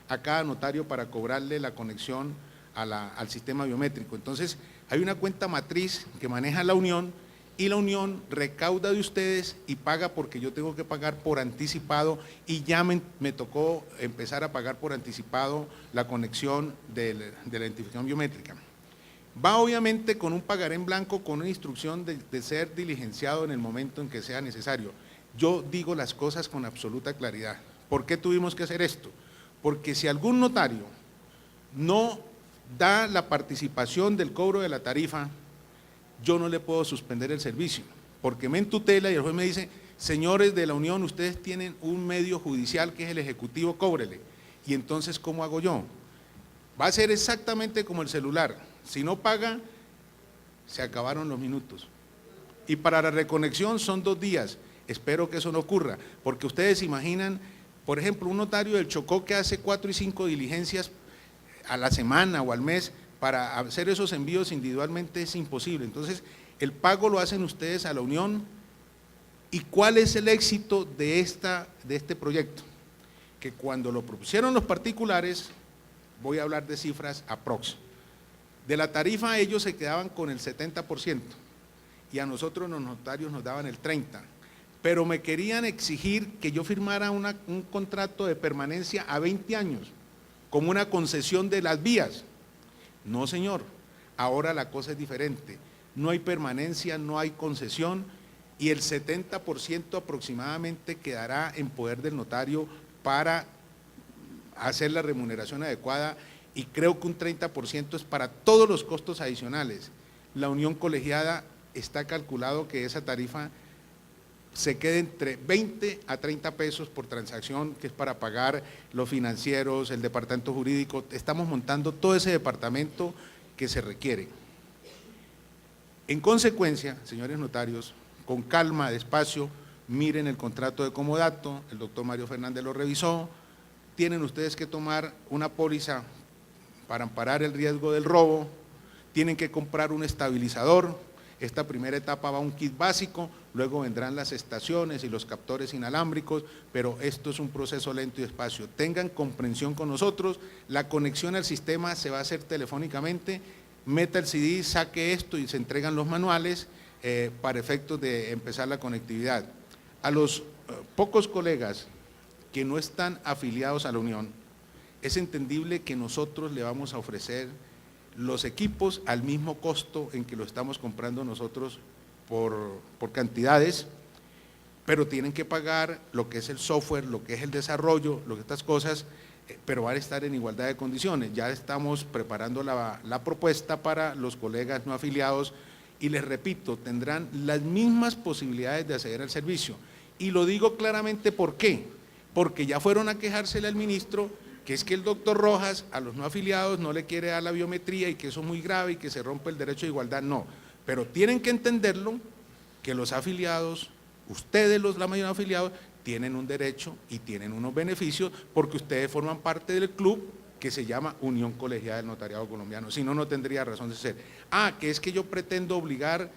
a cada notario para cobrarle la conexión al sistema biométrico. Entonces, hay una cuenta matriz que maneja la Unión, y la Unión recauda de ustedes y paga, porque yo tengo que pagar por anticipado, y ya me tocó empezar a pagar por anticipado la conexión de la identificación biométrica. Va obviamente con un pagaré en blanco, con una instrucción de ser diligenciado en el momento en que sea necesario. Yo digo las cosas con absoluta claridad. ¿Por qué tuvimos que hacer esto? Porque si algún notario no da la participación del cobro de la tarifa, yo no le puedo suspender el servicio, porque me entutela y el juez me dice: señores de la Unión, ustedes tienen un medio judicial que es el Ejecutivo, cóbrele. Y entonces, ¿cómo hago yo? Va a ser exactamente como el celular. Si no paga, se acabaron los minutos. Y para la reconexión son 2 días. Espero que eso no ocurra, porque ustedes imaginan, por ejemplo, un notario del Chocó que hace 4 y 5 diligencias a la semana o al mes, para hacer esos envíos individualmente es imposible. Entonces, el pago lo hacen ustedes a la Unión. ¿Y cuál es el éxito de este proyecto? Que cuando lo propusieron los particulares, voy a hablar de cifras aprox, de la tarifa ellos se quedaban con el 70%, y a nosotros los notarios nos daban el 30%, pero me querían exigir que yo firmara un contrato de permanencia a 20 años, como una concesión de las vías. No, señor, ahora la cosa es diferente. No hay permanencia, no hay concesión, y el 70% aproximadamente quedará en poder del notario para hacer la remuneración adecuada y creo que un 30% es para todos los costos adicionales. La unión colegiada está calculado que esa tarifa se quede entre 20 a 30 pesos por transacción, que es para pagar los financieros, el departamento jurídico. Estamos montando todo ese departamento que se requiere. En consecuencia, señores notarios, con calma, despacio, miren el contrato de comodato, el doctor Mario Fernández lo revisó, tienen ustedes que tomar una póliza para amparar el riesgo del robo, tienen que comprar un estabilizador. Esta primera etapa va a un kit básico, luego vendrán las estaciones y los captores inalámbricos, pero esto es un proceso lento y despacio. Tengan comprensión con nosotros, la conexión al sistema se va a hacer telefónicamente, meta el CD, saque esto y se entregan los manuales para efectos de empezar la conectividad. A los pocos colegas que no están afiliados a la Unión, es entendible que nosotros le vamos a ofrecer los equipos al mismo costo en que lo estamos comprando nosotros por cantidades, pero tienen que pagar lo que es el software, lo que es el desarrollo, lo que estas cosas, pero van a estar en igualdad de condiciones. Ya estamos preparando la propuesta para los colegas no afiliados y les repito, tendrán las mismas posibilidades de acceder al servicio. Y lo digo claramente, ¿por qué? Porque ya fueron a quejársele al ministro que es que el doctor Rojas a los no afiliados no le quiere dar la biometría y que eso es muy grave y que se rompe el derecho de igualdad. No, pero tienen que entenderlo que los afiliados, ustedes la mayoría de afiliados, tienen un derecho y tienen unos beneficios porque ustedes forman parte del club que se llama Unión Colegiada del Notariado Colombiano, si no, no tendría razón de ser. Que es que yo pretendo obligar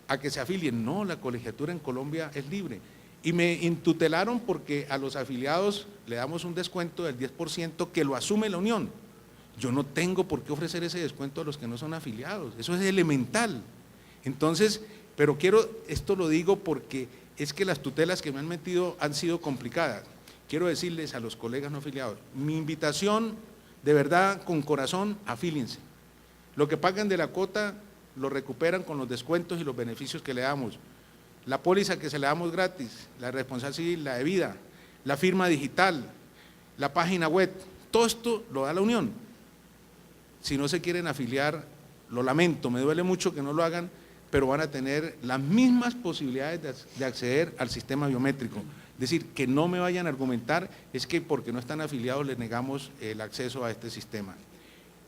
a que se afilien. No, la colegiatura en Colombia es libre. Y me intutelaron porque a los afiliados le damos un descuento del 10% que lo asume la Unión. Yo no tengo por qué ofrecer ese descuento a los que no son afiliados, eso es elemental. Entonces, pero esto lo digo porque es que las tutelas que me han metido han sido complicadas. Quiero decirles a los colegas no afiliados, mi invitación, de verdad, con corazón, afíliense. Lo que pagan de la cuota lo recuperan con los descuentos y los beneficios que le damos. La póliza que se le damos gratis, la responsabilidad civil, la de vida, la firma digital, la página web, todo esto lo da la Unión. Si no se quieren afiliar, lo lamento, me duele mucho que no lo hagan, pero van a tener las mismas posibilidades de acceder al sistema biométrico. Es decir, que no me vayan a argumentar, es que porque no están afiliados les negamos el acceso a este sistema.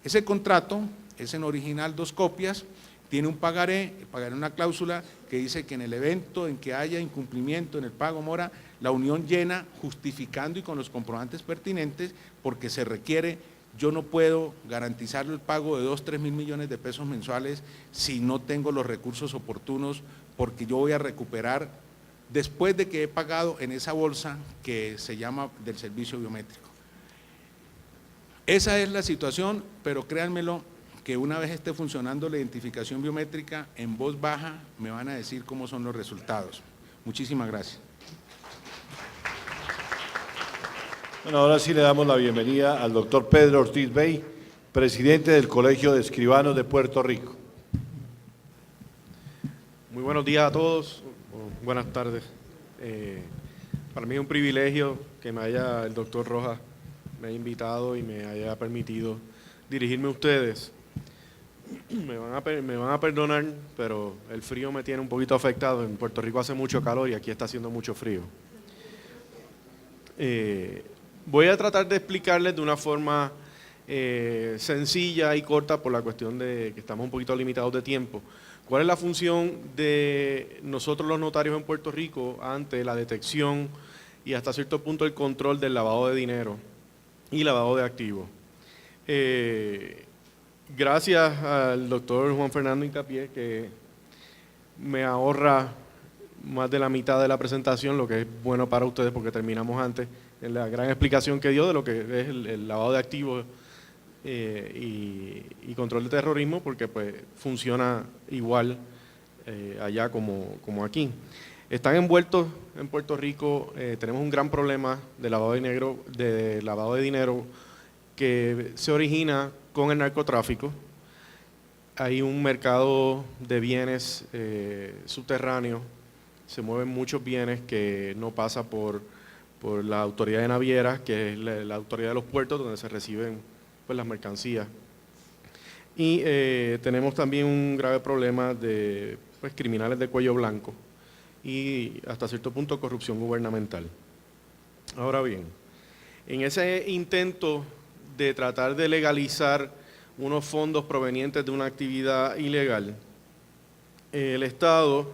Ese contrato es en original 2 copias, tiene un pagaré una cláusula que dice que en el evento en que haya incumplimiento en el pago mora, la Unión llena justificando y con los comprobantes pertinentes porque se requiere. Yo no puedo garantizarle el pago de 2, 3 mil millones de pesos mensuales si no tengo los recursos oportunos porque yo voy a recuperar después de que he pagado en esa bolsa que se llama del servicio biométrico. Esa es la situación, pero créanmelo, que una vez esté funcionando la identificación biométrica, en voz baja me van a decir cómo son los resultados. Muchísimas gracias. Bueno, ahora sí le damos la bienvenida al doctor Pedro Ortiz Bey, presidente del Colegio de Escribanos de Puerto Rico. Muy buenos días a todos, buenas tardes. Para mí es un privilegio que el doctor Rojas me haya invitado y me haya permitido dirigirme a ustedes. Me van a perdonar, pero el frío me tiene un poquito afectado. En Puerto Rico hace mucho calor y aquí está haciendo mucho frío. Voy a tratar de explicarles de una forma sencilla y corta por la cuestión de que estamos un poquito limitados de tiempo. ¿Cuál es la función de nosotros los notarios en Puerto Rico ante la detección y hasta cierto punto el control del lavado de dinero y lavado de activos? Gracias al doctor Juan Fernando Hincapié, que me ahorra más de la mitad de la presentación, lo que es bueno para ustedes porque terminamos antes, en la gran explicación que dio de lo que es el lavado de activos y control de terrorismo, porque pues funciona igual allá como aquí. Están envueltos en Puerto Rico, tenemos un gran problema de lavado de dinero que se origina con el narcotráfico. Hay un mercado de bienes subterráneos, se mueven muchos bienes que no pasa por por la autoridad de navieras, que es la autoridad de los puertos donde se reciben pues, las mercancías. Y tenemos también un grave problema de pues, criminales de cuello blanco y hasta cierto punto corrupción gubernamental. Ahora bien, en ese intento de tratar de legalizar unos fondos provenientes de una actividad ilegal, el Estado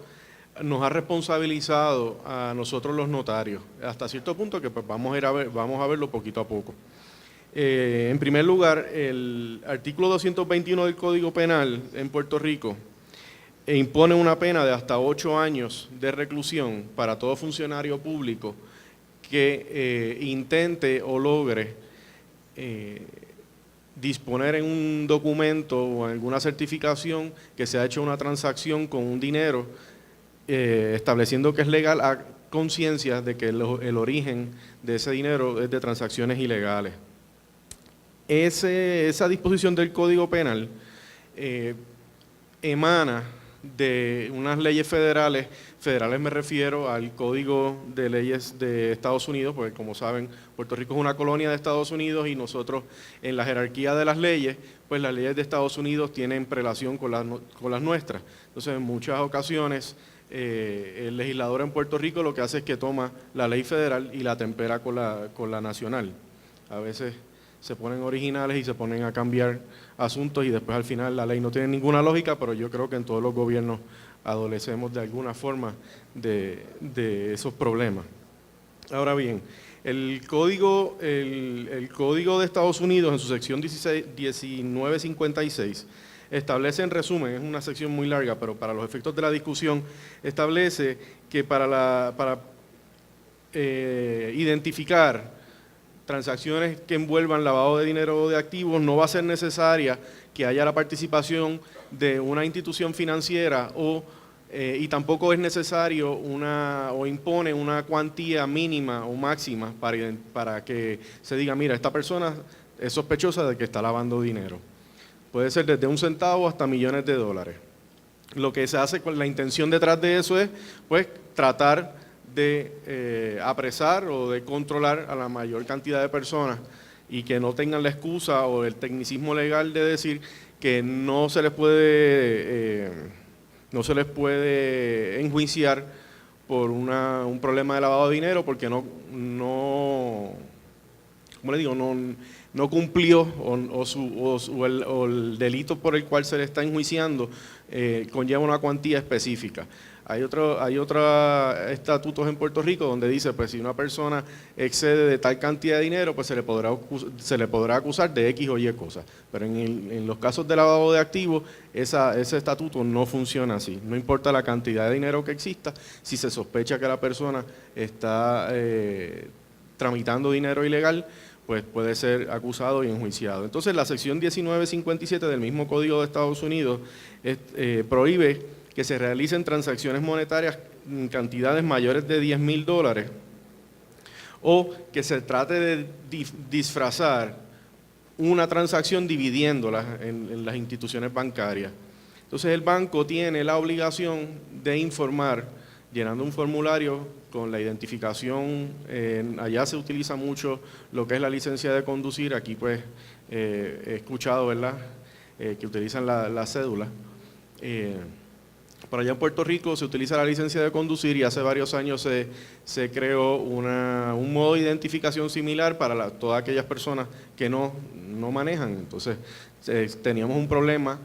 nos ha responsabilizado a nosotros los notarios, hasta cierto punto que pues, vamos a verlo poquito a poco. En primer lugar, el artículo 221 del Código Penal en Puerto Rico impone una pena de hasta 8 años de reclusión para todo funcionario público que intente o logre disponer en un documento o en alguna certificación que se ha hecho una transacción con un dinero estableciendo que es legal a conciencia de que el origen de ese dinero es de transacciones ilegales. Esa disposición del Código Penal emana de unas leyes federales me refiero al Código de Leyes de Estados Unidos, porque como saben, Puerto Rico es una colonia de Estados Unidos y nosotros en la jerarquía de las leyes, pues las leyes de Estados Unidos tienen prelación con las nuestras. Entonces, en muchas ocasiones, el legislador en Puerto Rico lo que hace es que toma la ley federal y la tempera con la nacional. A veces se ponen originales y se ponen a cambiar asuntos y después al final la ley no tiene ninguna lógica, pero yo creo que en todos los gobiernos adolecemos de alguna forma de esos problemas. Ahora bien, el Código de Estados Unidos en su sección 1956 establece, en resumen, es una sección muy larga, pero para los efectos de la discusión, establece que para identificar transacciones que envuelvan lavado de dinero o de activos, no va a ser necesaria que haya la participación de una institución financiera y tampoco es necesario o impone una cuantía mínima o máxima para que se diga, mira, esta persona es sospechosa de que está lavando dinero. Puede ser desde 1 centavo hasta millones de dólares. Lo que se hace con la intención detrás de eso es, pues, tratar de apresar o de controlar a la mayor cantidad de personas y que no tengan la excusa o el tecnicismo legal de decir que no se les puede enjuiciar por un problema de lavado de dinero porque no cumplió o el delito por el cual se le está enjuiciando conlleva una cuantía específica. Hay otros estatutos en Puerto Rico donde dice, pues si una persona excede de tal cantidad de dinero, pues se le podrá acusar de X o Y cosas. Pero en los casos de lavado de activos, ese estatuto no funciona así. No importa la cantidad de dinero que exista, si se sospecha que la persona está tramitando dinero ilegal, pues puede ser acusado y enjuiciado. Entonces, la sección 1957 del mismo Código de Estados Unidos prohíbe que se realicen transacciones monetarias en cantidades mayores de $10,000 o que se trate de disfrazar una transacción dividiéndola en las instituciones bancarias. Entonces el banco tiene la obligación de informar, llenando un formulario con la identificación, allá se utiliza mucho lo que es la licencia de conducir, aquí pues he escuchado, ¿verdad?, que utilizan la cédula. Por allá en Puerto Rico se utiliza la licencia de conducir y hace varios años se creó un modo de identificación similar para todas aquellas personas que no manejan. Entonces teníamos un problema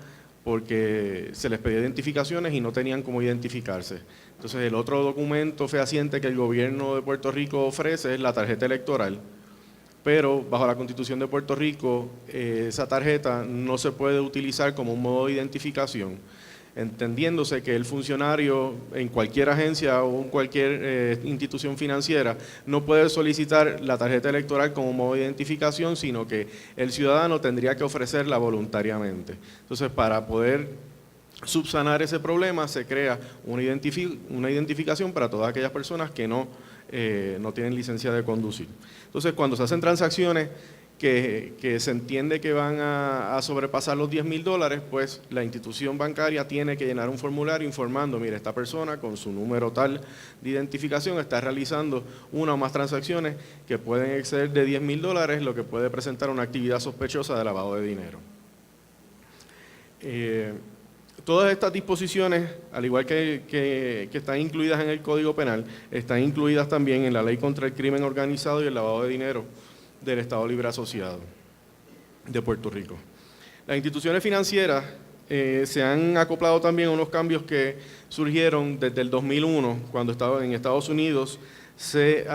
porque se les pedía identificaciones y no tenían cómo identificarse. Entonces el otro documento fehaciente que el gobierno de Puerto Rico ofrece es la tarjeta electoral, pero bajo la Constitución de Puerto Rico esa tarjeta no se puede utilizar como un modo de identificación, entendiéndose que el funcionario en cualquier agencia o en cualquier institución financiera no puede solicitar la tarjeta electoral como modo de identificación, sino que el ciudadano tendría que ofrecerla voluntariamente. Entonces, para poder subsanar ese problema, se crea una identificación para todas aquellas personas que no tienen licencia de conducir. Entonces, cuando se hacen transacciones que se entiende que van a sobrepasar los $10,000, pues la institución bancaria tiene que llenar un formulario informando, mire, esta persona con su número tal de identificación está realizando una o más transacciones que pueden exceder de $10,000, lo que puede presentar una actividad sospechosa de lavado de dinero. Todas estas disposiciones, al igual que están incluidas en el Código Penal, están incluidas también en la Ley contra el Crimen Organizado y el Lavado de Dinero del Estado Libre Asociado de Puerto Rico. Las instituciones financieras se han acoplado también a unos cambios que surgieron desde el 2001, cuando estaba en Estados Unidos se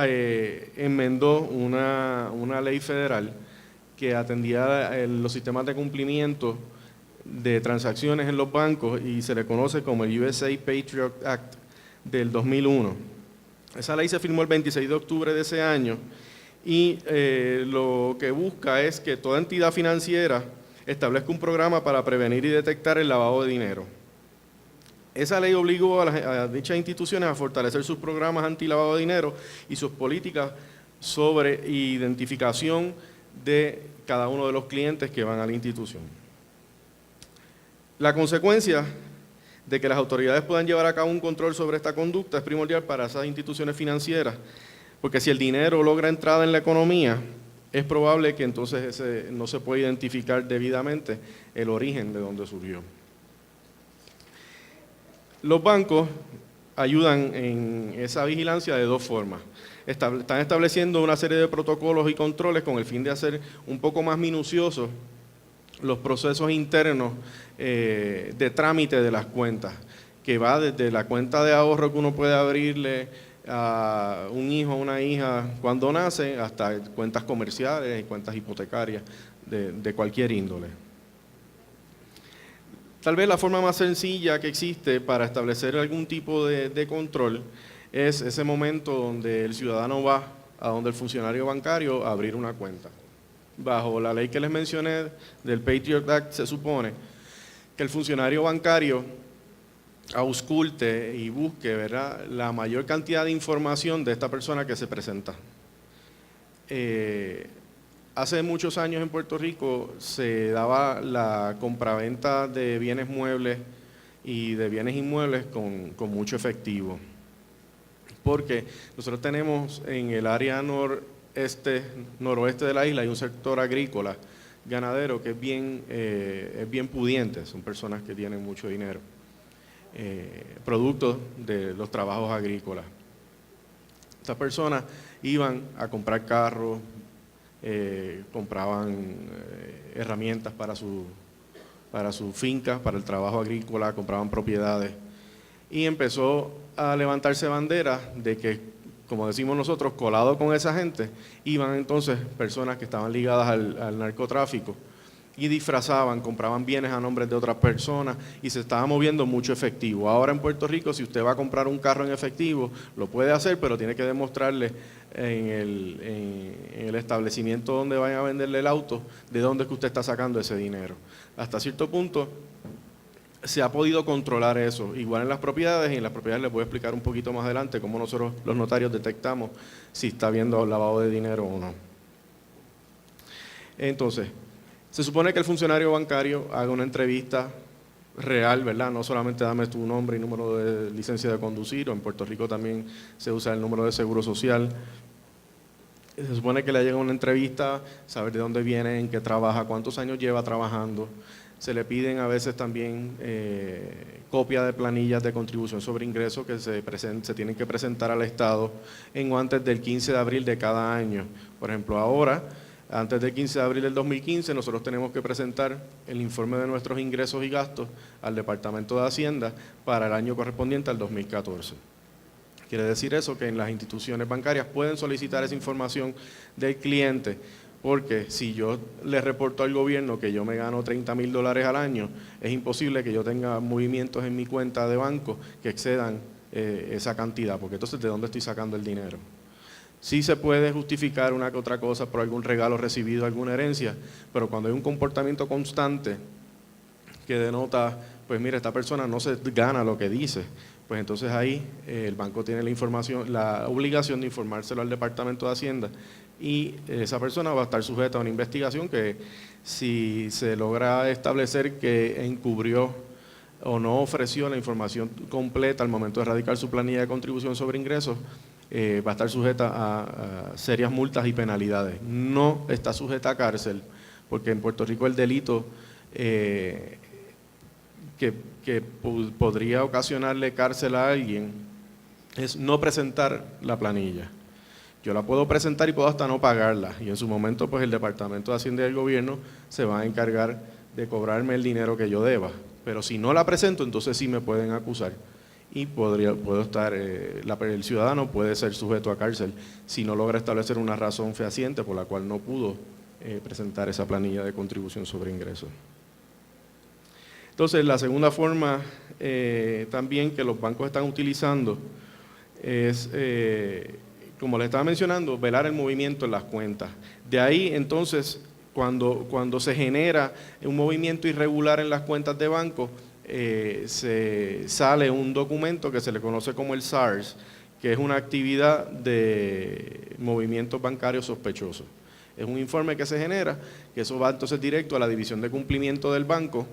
enmendó una ley federal que atendía los sistemas de cumplimiento de transacciones en los bancos y se le conoce como el USA Patriot Act del 2001. Esa ley se firmó el 26 de octubre de ese año y lo que busca es que toda entidad financiera establezca un programa para prevenir y detectar el lavado de dinero. Esa ley obligó a dichas instituciones a fortalecer sus programas anti-lavado de dinero y sus políticas sobre identificación de cada uno de los clientes que van a la institución. La consecuencia de que las autoridades puedan llevar a cabo un control sobre esta conducta es primordial para esas instituciones financieras, porque si el dinero logra entrada en la economía, es probable que entonces no se pueda identificar debidamente el origen de donde surgió. Los bancos ayudan en esa vigilancia de dos formas. Están estableciendo una serie de protocolos y controles con el fin de hacer un poco más minuciosos los procesos internos de trámite de las cuentas, que va desde la cuenta de ahorro que uno puede abrirle a un hijo o una hija cuando nace, hasta cuentas comerciales y cuentas hipotecarias de cualquier índole. Tal vez la forma más sencilla que existe para establecer algún tipo de control es ese momento donde el ciudadano va a donde el funcionario bancario a abrir una cuenta. Bajo la ley que les mencioné del Patriot Act se supone que el funcionario bancario ausculte y busque, ¿verdad?, la mayor cantidad de información de esta persona que se presenta. Hace muchos años en Puerto Rico se daba la compraventa de bienes muebles y de bienes inmuebles con mucho efectivo, porque nosotros tenemos en el área noroeste de la isla hay un sector agrícola, ganadero, que es bien pudiente, son personas que tienen mucho dinero, producto de los trabajos agrícolas. Estas personas iban a comprar carros, compraban herramientas para su finca, para el trabajo agrícola, compraban propiedades y empezó a levantarse bandera de que, como decimos nosotros, colado con esa gente, iban entonces personas que estaban ligadas al narcotráfico y disfrazaban, compraban bienes a nombre de otras personas y se estaba moviendo mucho efectivo. Ahora en Puerto Rico, si usted va a comprar un carro en efectivo, lo puede hacer, pero tiene que demostrarle en el establecimiento donde vayan a venderle el auto, de dónde es que usted está sacando ese dinero. Hasta cierto punto se ha podido controlar eso, igual en las propiedades, y en las propiedades les voy a explicar un poquito más adelante cómo nosotros los notarios detectamos si está habiendo lavado de dinero o no. Entonces, se supone que el funcionario bancario haga una entrevista real, ¿verdad? No solamente dame tu nombre y número de licencia de conducir, o en Puerto Rico también se usa el número de seguro social. Se supone que le haga una entrevista, saber de dónde viene, en qué trabaja, cuántos años lleva trabajando. Se le piden a veces también copia de planillas de contribución sobre ingresos que se tienen que presentar al Estado en o antes del 15 de abril de cada año. Por ejemplo, ahora, antes del 15 de abril del 2015, nosotros tenemos que presentar el informe de nuestros ingresos y gastos al Departamento de Hacienda para el año correspondiente al 2014. Quiere decir eso que en las instituciones bancarias pueden solicitar esa información del cliente, porque si yo le reporto al gobierno que yo me gano $30,000 al año, es imposible que yo tenga movimientos en mi cuenta de banco que excedan esa cantidad, porque entonces ¿de dónde estoy sacando el dinero? Sí se puede justificar una que otra cosa por algún regalo recibido, alguna herencia, pero cuando hay un comportamiento constante que denota, pues mira, esta persona no se gana lo que dice, pues entonces ahí el banco tiene la obligación de informárselo al Departamento de Hacienda y esa persona va a estar sujeta a una investigación que, si se logra establecer que encubrió o no ofreció la información completa al momento de radicar su planilla de contribución sobre ingresos, va a estar sujeta a serias multas y penalidades. No está sujeta a cárcel, porque en Puerto Rico el delito que podría ocasionarle cárcel a alguien es no presentar la planilla. Yo la puedo presentar y puedo hasta no pagarla, y en su momento pues el Departamento de Hacienda y el Gobierno se va a encargar de cobrarme el dinero que yo deba, pero si no la presento, entonces sí me pueden acusar y el ciudadano puede ser sujeto a cárcel si no logra establecer una razón fehaciente por la cual no pudo presentar esa planilla de contribución sobre ingresos. Entonces, la segunda forma también que los bancos están utilizando es, como les estaba mencionando, velar el movimiento en las cuentas. De ahí, entonces, cuando se genera un movimiento irregular en las cuentas de banco, se sale un documento que se le conoce como el SARS, que es una actividad de movimientos bancarios sospechosos. Es un informe que se genera, que eso va entonces directo a la división de cumplimiento del banco,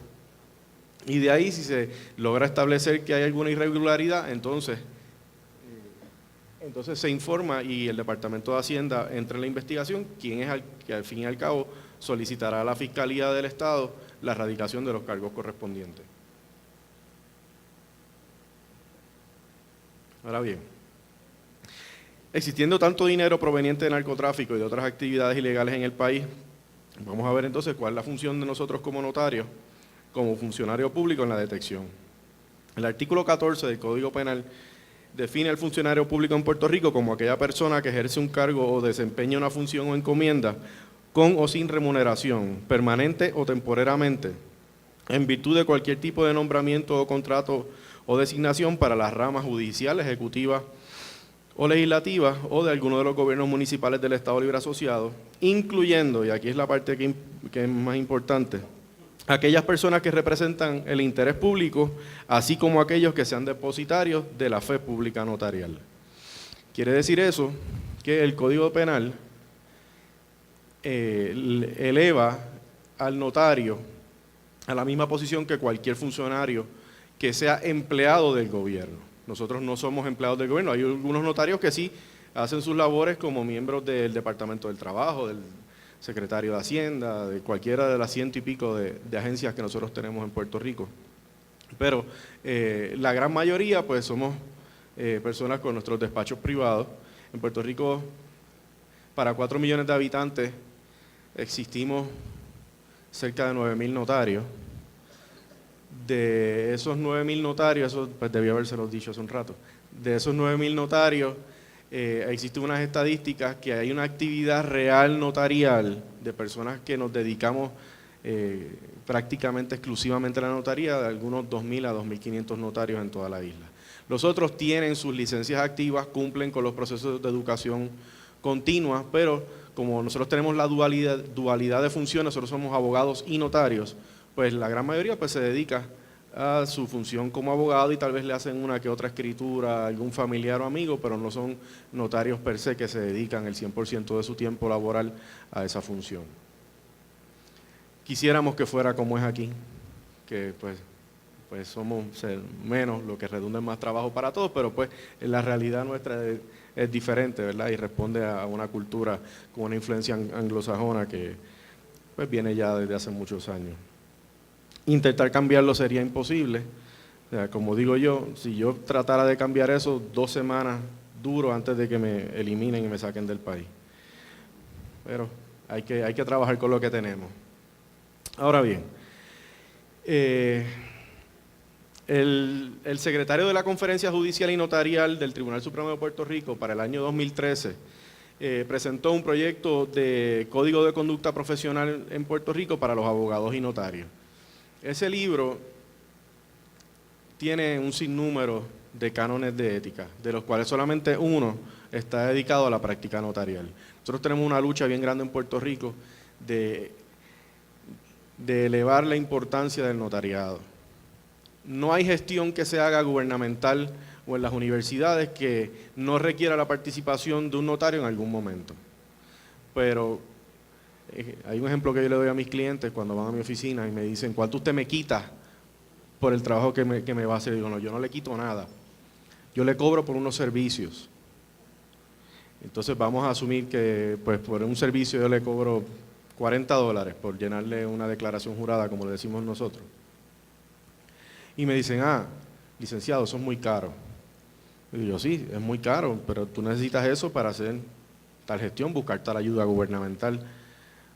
y de ahí, si se logra establecer que hay alguna irregularidad, entonces se informa y el Departamento de Hacienda entra en la investigación, quien es que al fin y al cabo solicitará a la Fiscalía del Estado la erradicación de los cargos correspondientes. Ahora bien, existiendo tanto dinero proveniente de narcotráfico y de otras actividades ilegales en el país, vamos a ver entonces cuál es la función de nosotros como notarios, como funcionario público en la detección. El artículo 14 del Código Penal define al funcionario público en Puerto Rico como aquella persona que ejerce un cargo o desempeña una función o encomienda con o sin remuneración, permanente o temporeramente, en virtud de cualquier tipo de nombramiento o contrato o designación para las ramas judicial, ejecutiva o legislativa o de alguno de los gobiernos municipales del Estado Libre Asociado, incluyendo, y aquí es la parte que es más importante, aquellas personas que representan el interés público, así como aquellos que sean depositarios de la fe pública notarial. Quiere decir eso que el Código Penal eleva al notario a la misma posición que cualquier funcionario que sea empleado del gobierno. Nosotros no somos empleados del gobierno, hay algunos notarios que sí hacen sus labores como miembros del Departamento del Trabajo, del secretario de Hacienda, de cualquiera de las 100 y pico de agencias que nosotros tenemos en Puerto Rico. Pero la gran mayoría pues somos personas con nuestros despachos privados. En Puerto Rico, para 4 millones de habitantes, existimos cerca de 9,000 notarios. De esos 9,000 notarios, eso pues debía habérselos dicho hace un rato, de esos 9,000 notarios, existen unas estadísticas que hay una actividad real notarial de personas que nos dedicamos prácticamente exclusivamente a la notaría, de algunos 2,000 a 2,500 notarios en toda la isla. Los otros tienen sus licencias activas, cumplen con los procesos de educación continua, pero como nosotros tenemos la dualidad de funciones, nosotros somos abogados y notarios, pues la gran mayoría pues se dedica a su función como abogado y tal vez le hacen una que otra escritura a algún familiar o amigo, pero no son notarios per se que se dedican el 100% de su tiempo laboral a esa función. Quisiéramos que fuera como es aquí, que pues somos menos, lo que redunda en más trabajo para todos, pero pues la realidad nuestra es diferente, ¿verdad? Y responde a una cultura con una influencia anglosajona que pues viene ya desde hace muchos años. Intentar cambiarlo sería imposible. O sea, como digo yo, si yo tratara de cambiar eso, 2 semanas duro antes de que me eliminen y me saquen del país. Pero hay que trabajar con lo que tenemos. Ahora bien, el secretario de la Conferencia Judicial y Notarial del Tribunal Supremo de Puerto Rico para el año 2013 presentó un proyecto de Código de Conducta Profesional en Puerto Rico para los abogados y notarios. Ese libro tiene un sinnúmero de cánones de ética, de los cuales solamente uno está dedicado a la práctica notarial. Nosotros tenemos una lucha bien grande en Puerto Rico de elevar la importancia del notariado. No hay gestión que se haga gubernamental o en las universidades que no requiera la participación de un notario en algún momento. pero hay un ejemplo que yo le doy a mis clientes cuando van a mi oficina y me dicen, ¿cuánto usted me quita por el trabajo que me va a hacer? Digo, no, yo no le quito nada, yo le cobro por unos servicios. Entonces vamos a asumir que pues por un servicio yo le cobro $40 por llenarle una declaración jurada, como le decimos nosotros. Y me dicen, licenciado, eso es muy caro. Y yo, sí, es muy caro, pero tú necesitas eso para hacer tal gestión, buscar tal ayuda gubernamental.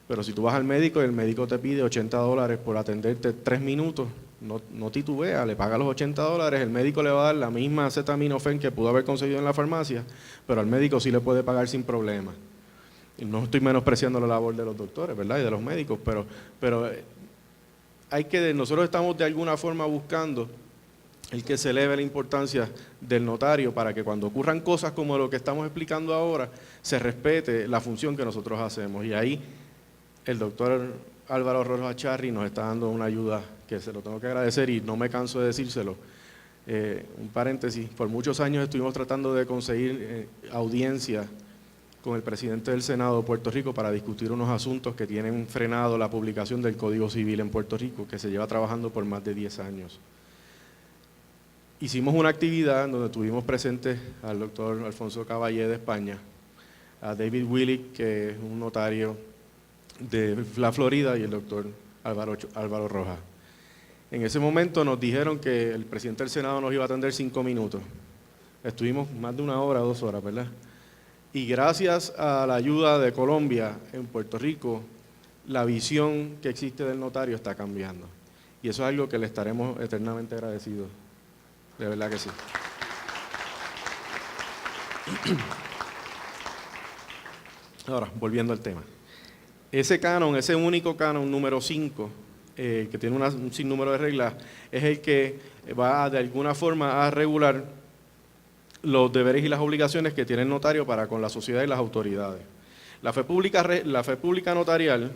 Pero si tú vas al médico y el médico te pide $80 por atenderte 3 minutos, no titubea, le paga los $80, el médico le va a dar la misma acetaminofén que pudo haber conseguido en la farmacia, pero al médico sí le puede pagar sin problema. Y no estoy menospreciando la labor de los doctores, ¿verdad? Y de los médicos, pero nosotros estamos de alguna forma buscando el que se eleve la importancia del notario para que cuando ocurran cosas como lo que estamos explicando ahora, se respete la función que nosotros hacemos. Y ahí el doctor Álvaro Rojas Charri nos está dando una ayuda que se lo tengo que agradecer y no me canso de decírselo. Un paréntesis, por muchos años estuvimos tratando de conseguir audiencia con el presidente del Senado de Puerto Rico para discutir unos asuntos que tienen frenado la publicación del Código Civil en Puerto Rico, que se lleva trabajando por más de 10 años. Hicimos una actividad donde tuvimos presentes al doctor Alfonso Caballé de España, a David Willick, que es un notario de la Florida, y el doctor Álvaro Rojas. En ese momento nos dijeron que el presidente del Senado nos iba a atender 5 minutos. Estuvimos más de 1 hora, 2 horas, ¿verdad? Y gracias a la ayuda de Colombia en Puerto Rico, la visión que existe del notario está cambiando. Y eso es algo que le estaremos eternamente agradecidos. De verdad que sí. Ahora, volviendo al tema. Ese canon, ese único canon número 5, que tiene un sinnúmero de reglas, es el que va de alguna forma a regular los deberes y las obligaciones que tiene el notario para con la sociedad y las autoridades. La fe pública notarial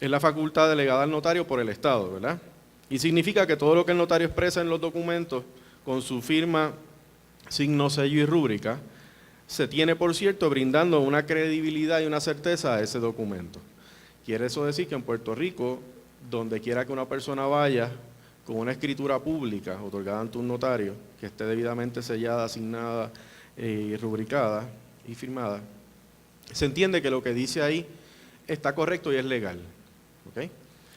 es la facultad delegada al notario por el Estado, ¿verdad? Y significa que todo lo que el notario expresa en los documentos con su firma, signo, sello y rúbrica, se tiene por cierto brindando una credibilidad y una certeza a ese documento. Quiere eso decir que en Puerto Rico, donde quiera que una persona vaya con una escritura pública otorgada ante un notario, que esté debidamente sellada, asignada y rubricada y firmada, se entiende que lo que dice ahí está correcto y es legal. ¿Okay?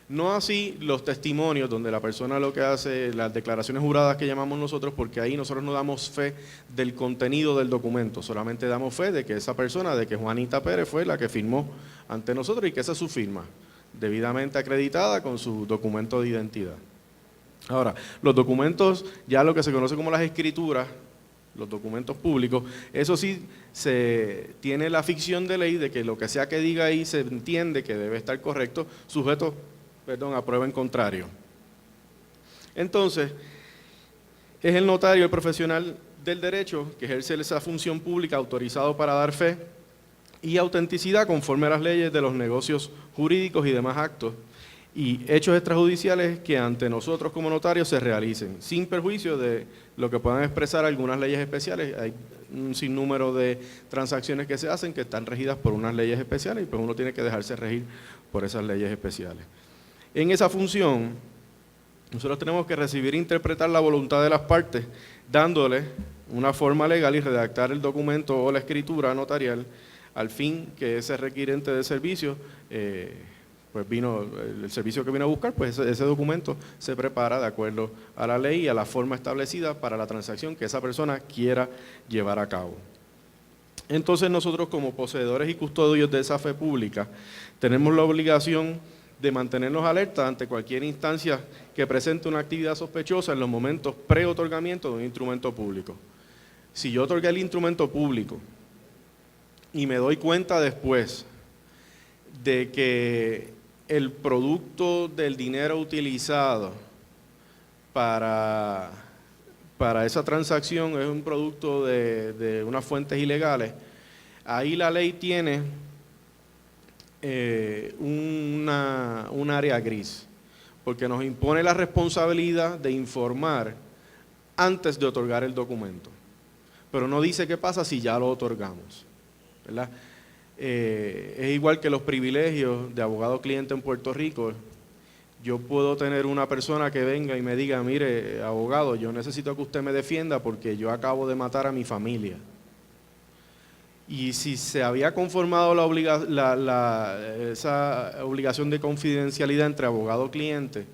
No así los testimonios, donde la persona lo que hace, las declaraciones juradas que llamamos nosotros, porque ahí nosotros no damos fe del contenido del documento, solamente damos fe de que esa persona, de que Juanita Pérez fue la que firmó ante nosotros y que esa es su firma, debidamente acreditada con su documento de identidad. Ahora, los documentos, ya lo que se conoce como las escrituras, los documentos públicos, eso sí se tiene la ficción de ley de que lo que sea que diga ahí se entiende que debe estar correcto, sujeto a prueba en contrario. Entonces, es el notario, el profesional del derecho, que ejerce esa función pública autorizado para dar fe y autenticidad conforme a las leyes de los negocios jurídicos y demás actos y hechos extrajudiciales que ante nosotros como notarios se realicen, sin perjuicio de lo que puedan expresar algunas leyes especiales. Hay un sinnúmero de transacciones que se hacen que están regidas por unas leyes especiales y pues uno tiene que dejarse regir por esas leyes especiales. En esa función, nosotros tenemos que recibir e interpretar la voluntad de las partes, dándole una forma legal y redactar el documento o la escritura notarial al fin que ese requirente de servicio, pues vino, el servicio que vino a buscar, pues ese documento se prepara de acuerdo a la ley y a la forma establecida para la transacción que esa persona quiera llevar a cabo. Entonces nosotros como poseedores y custodios de esa fe pública tenemos la obligación de mantenernos alerta ante cualquier instancia que presente una actividad sospechosa en los momentos pre-otorgamiento de un instrumento público. Si yo otorgué el instrumento público y me doy cuenta después de que el producto del dinero utilizado para esa transacción es un producto de unas fuentes ilegales, ahí la ley tiene un área gris, porque nos impone la responsabilidad de informar antes de otorgar el documento, pero no dice qué pasa si ya lo otorgamos, ¿verdad? es igual que los privilegios de abogado-cliente en Puerto Rico. Yo puedo tener una persona que venga y me diga, mire, abogado, yo necesito que usted me defienda porque yo acabo de matar a mi familia. Y si se había conformado esa obligación de confidencialidad entre abogado y cliente,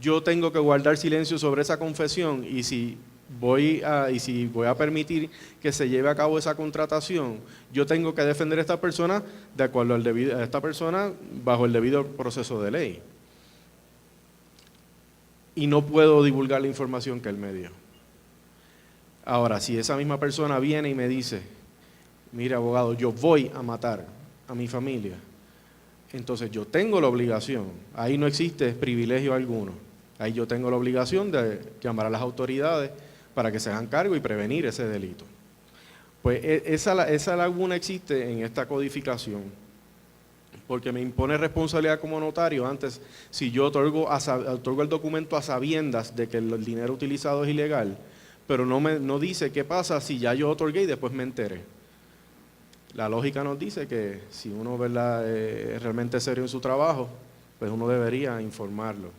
yo tengo que guardar silencio sobre esa confesión y si voy a permitir que se lleve a cabo esa contratación, yo tengo que defender a esta persona de acuerdo a esta persona bajo el debido proceso de ley. Y no puedo divulgar la información que él me dio. Ahora, si esa misma persona viene y me dice, mire abogado, yo voy a matar a mi familia, entonces yo tengo la obligación, ahí no existe privilegio alguno, ahí yo tengo la obligación de llamar a las autoridades para que se hagan cargo y prevenir ese delito. Pues esa laguna existe en esta codificación, porque me impone responsabilidad como notario. Antes, si yo otorgo el documento a sabiendas de que el dinero utilizado es ilegal, pero no dice qué pasa si ya yo otorgué y después me enteré. La lógica nos dice que si uno, ¿verdad?, es realmente serio en su trabajo, pues uno debería informarlo,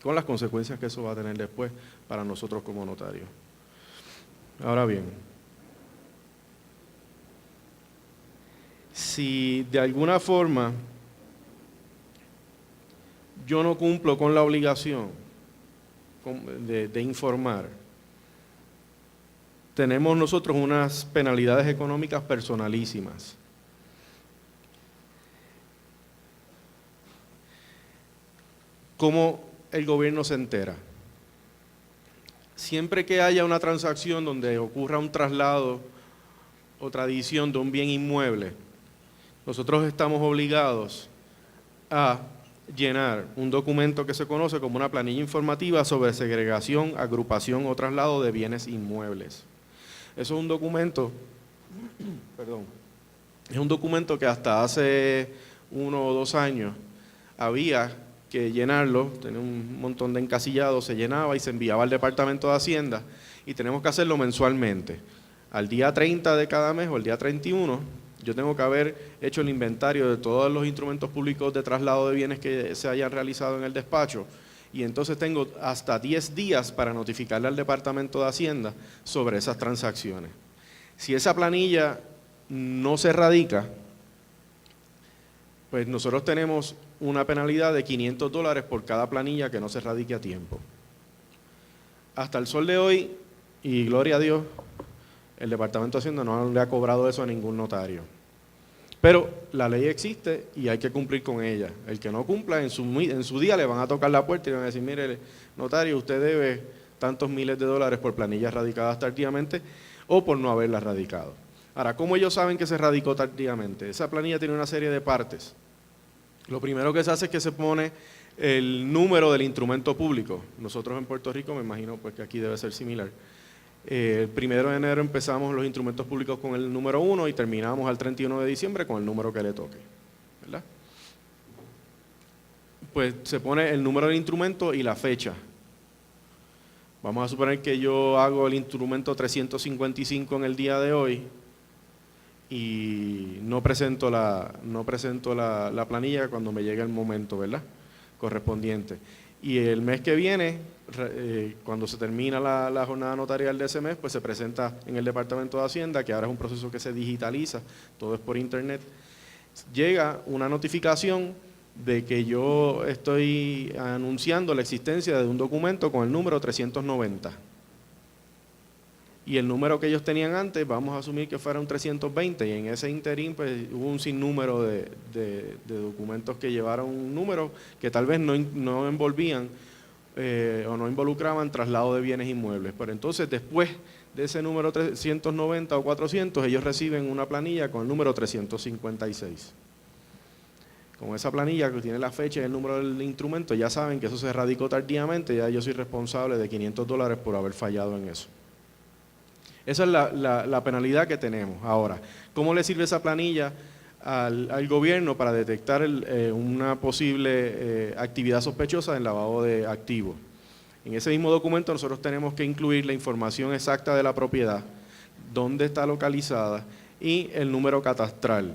con las consecuencias que eso va a tener después para nosotros como notarios. Ahora bien, si de alguna forma yo no cumplo con la obligación de informar, tenemos nosotros unas penalidades económicas personalísimas. ¿Cómo el gobierno se entera? Siempre que haya una transacción donde ocurra un traslado o tradición de un bien inmueble, nosotros estamos obligados a llenar un documento que se conoce como una planilla informativa sobre segregación, agrupación o traslado de bienes inmuebles. Eso es un documento, es un documento que hasta hace 1 o 2 años había que llenarlo, tenía un montón de encasillados, se llenaba y se enviaba al Departamento de Hacienda y tenemos que hacerlo mensualmente. Al día 30 de cada mes o el día 31, yo tengo que haber hecho el inventario de todos los instrumentos públicos de traslado de bienes que se hayan realizado en el despacho y entonces tengo hasta 10 días para notificarle al Departamento de Hacienda sobre esas transacciones. Si esa planilla no se radica, pues nosotros tenemos una penalidad de $500 por cada planilla que no se radique a tiempo. Hasta el sol de hoy, y gloria a Dios, el Departamento de Hacienda no le ha cobrado eso a ningún notario. Pero la ley existe y hay que cumplir con ella. El que no cumpla, en su día le van a tocar la puerta y le van a decir, mire, notario, usted debe tantos miles de dólares por planillas radicadas tardíamente o por no haberlas radicado. Ahora, ¿cómo ellos saben que se radicó tardíamente? Esa planilla tiene una serie de partes. Lo primero que se hace es que se pone el número del instrumento público. Nosotros en Puerto Rico, me imagino pues que aquí debe ser similar. El 1 de enero empezamos los instrumentos públicos con el número 1 y terminamos al 31 de diciembre con el número que le toque, ¿verdad? Pues se pone el número del instrumento y la fecha. Vamos a suponer que yo hago el instrumento 355 en el día de hoy y no presento la planilla cuando me llegue el momento, ¿verdad?, correspondiente. Y el mes que viene, cuando se termina la jornada notarial de ese mes, pues se presenta en el Departamento de Hacienda, que ahora es un proceso que se digitaliza, todo es por internet. Llega una notificación de que yo estoy anunciando la existencia de un documento con el número 390. Y el número que ellos tenían antes, vamos a asumir que fuera un 320, y en ese interín pues hubo un sinnúmero de documentos que llevaron un número que tal vez no envolvían o no involucraban traslado de bienes inmuebles. Pero entonces después de ese número 390 o 400, ellos reciben una planilla con el número 356. Con esa planilla que tiene la fecha y el número del instrumento, ya saben que eso se radicó tardíamente, ya yo soy responsable de $500 por haber fallado en eso. Esa es la penalidad que tenemos. Ahora, ¿cómo le sirve esa planilla al gobierno para detectar una posible actividad sospechosa en lavado de activos? En ese mismo documento nosotros tenemos que incluir la información exacta de la propiedad, dónde está localizada y el número catastral.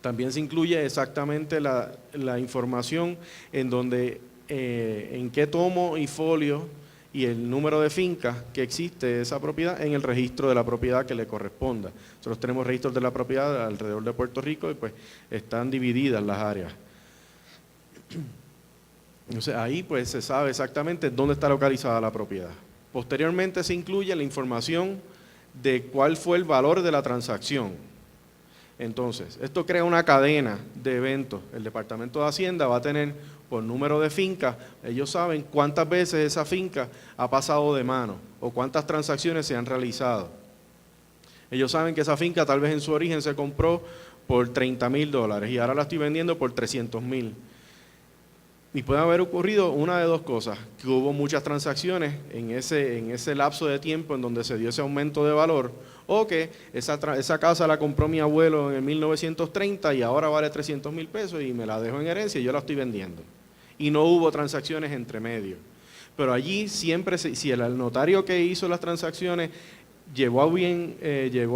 También se incluye exactamente la información en donde, en qué tomo y folio y el número de finca que existe esa propiedad en el registro de la propiedad que le corresponda. Nosotros tenemos registros de la propiedad alrededor de Puerto Rico y pues están divididas las áreas. Entonces ahí pues se sabe exactamente dónde está localizada la propiedad. Posteriormente se incluye la información de cuál fue el valor de la transacción. Entonces, esto crea una cadena de eventos. El Departamento de Hacienda va a tener por número de fincas, ellos saben cuántas veces esa finca ha pasado de mano o cuántas transacciones se han realizado. Ellos saben que esa finca tal vez en su origen se compró por $30,000 y ahora la estoy vendiendo por $300,000. Y puede haber ocurrido una de dos cosas, que hubo muchas transacciones en ese lapso de tiempo en donde se dio ese aumento de valor, o que esa casa la compró mi abuelo en el 1930 y ahora vale $300,000 y me la dejo en herencia y yo la estoy vendiendo. Y no hubo transacciones entre medio. Pero allí siempre, si el notario que hizo las transacciones llevó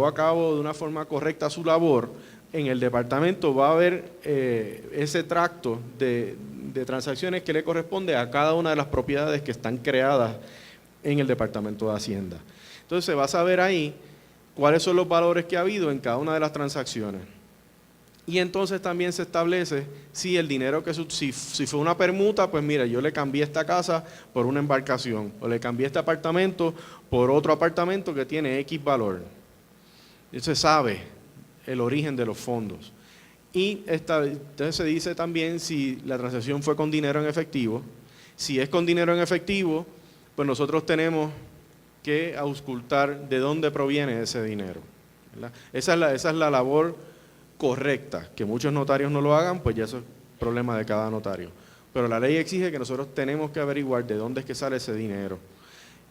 a cabo de una forma correcta su labor, en el departamento va a haber ese tracto de transacciones que le corresponde a cada una de las propiedades que están creadas en el Departamento de Hacienda. Entonces se va a saber ahí cuáles son los valores que ha habido en cada una de las transacciones. Y entonces también se establece si el dinero si fue una permuta, pues mira, yo le cambié esta casa por una embarcación, o le cambié este apartamento por otro apartamento que tiene X valor. Eso se sabe el origen de los fondos. Y entonces se dice también si la transacción fue con dinero en efectivo. Si es con dinero en efectivo, pues nosotros tenemos que auscultar de dónde proviene ese dinero, ¿verdad? Esa es la labor correcta. Que muchos notarios no lo hagan, pues ya eso es problema de cada notario. Pero la ley exige que nosotros tenemos que averiguar de dónde es que sale ese dinero.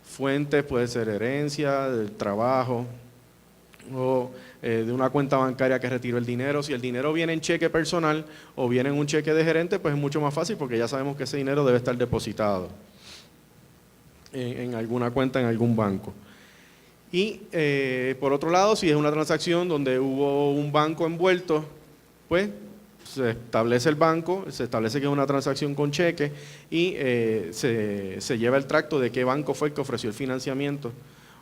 Fuentes puede ser herencia, del trabajo, o de una cuenta bancaria que retiró el dinero. Si el dinero viene en cheque personal o viene en un cheque de gerente, pues es mucho más fácil porque ya sabemos que ese dinero debe estar depositado en alguna cuenta en algún banco. Y por otro lado, si es una transacción donde hubo un banco envuelto, pues se establece el banco, se establece que es una transacción con cheque y se lleva el tracto de qué banco fue el que ofreció el financiamiento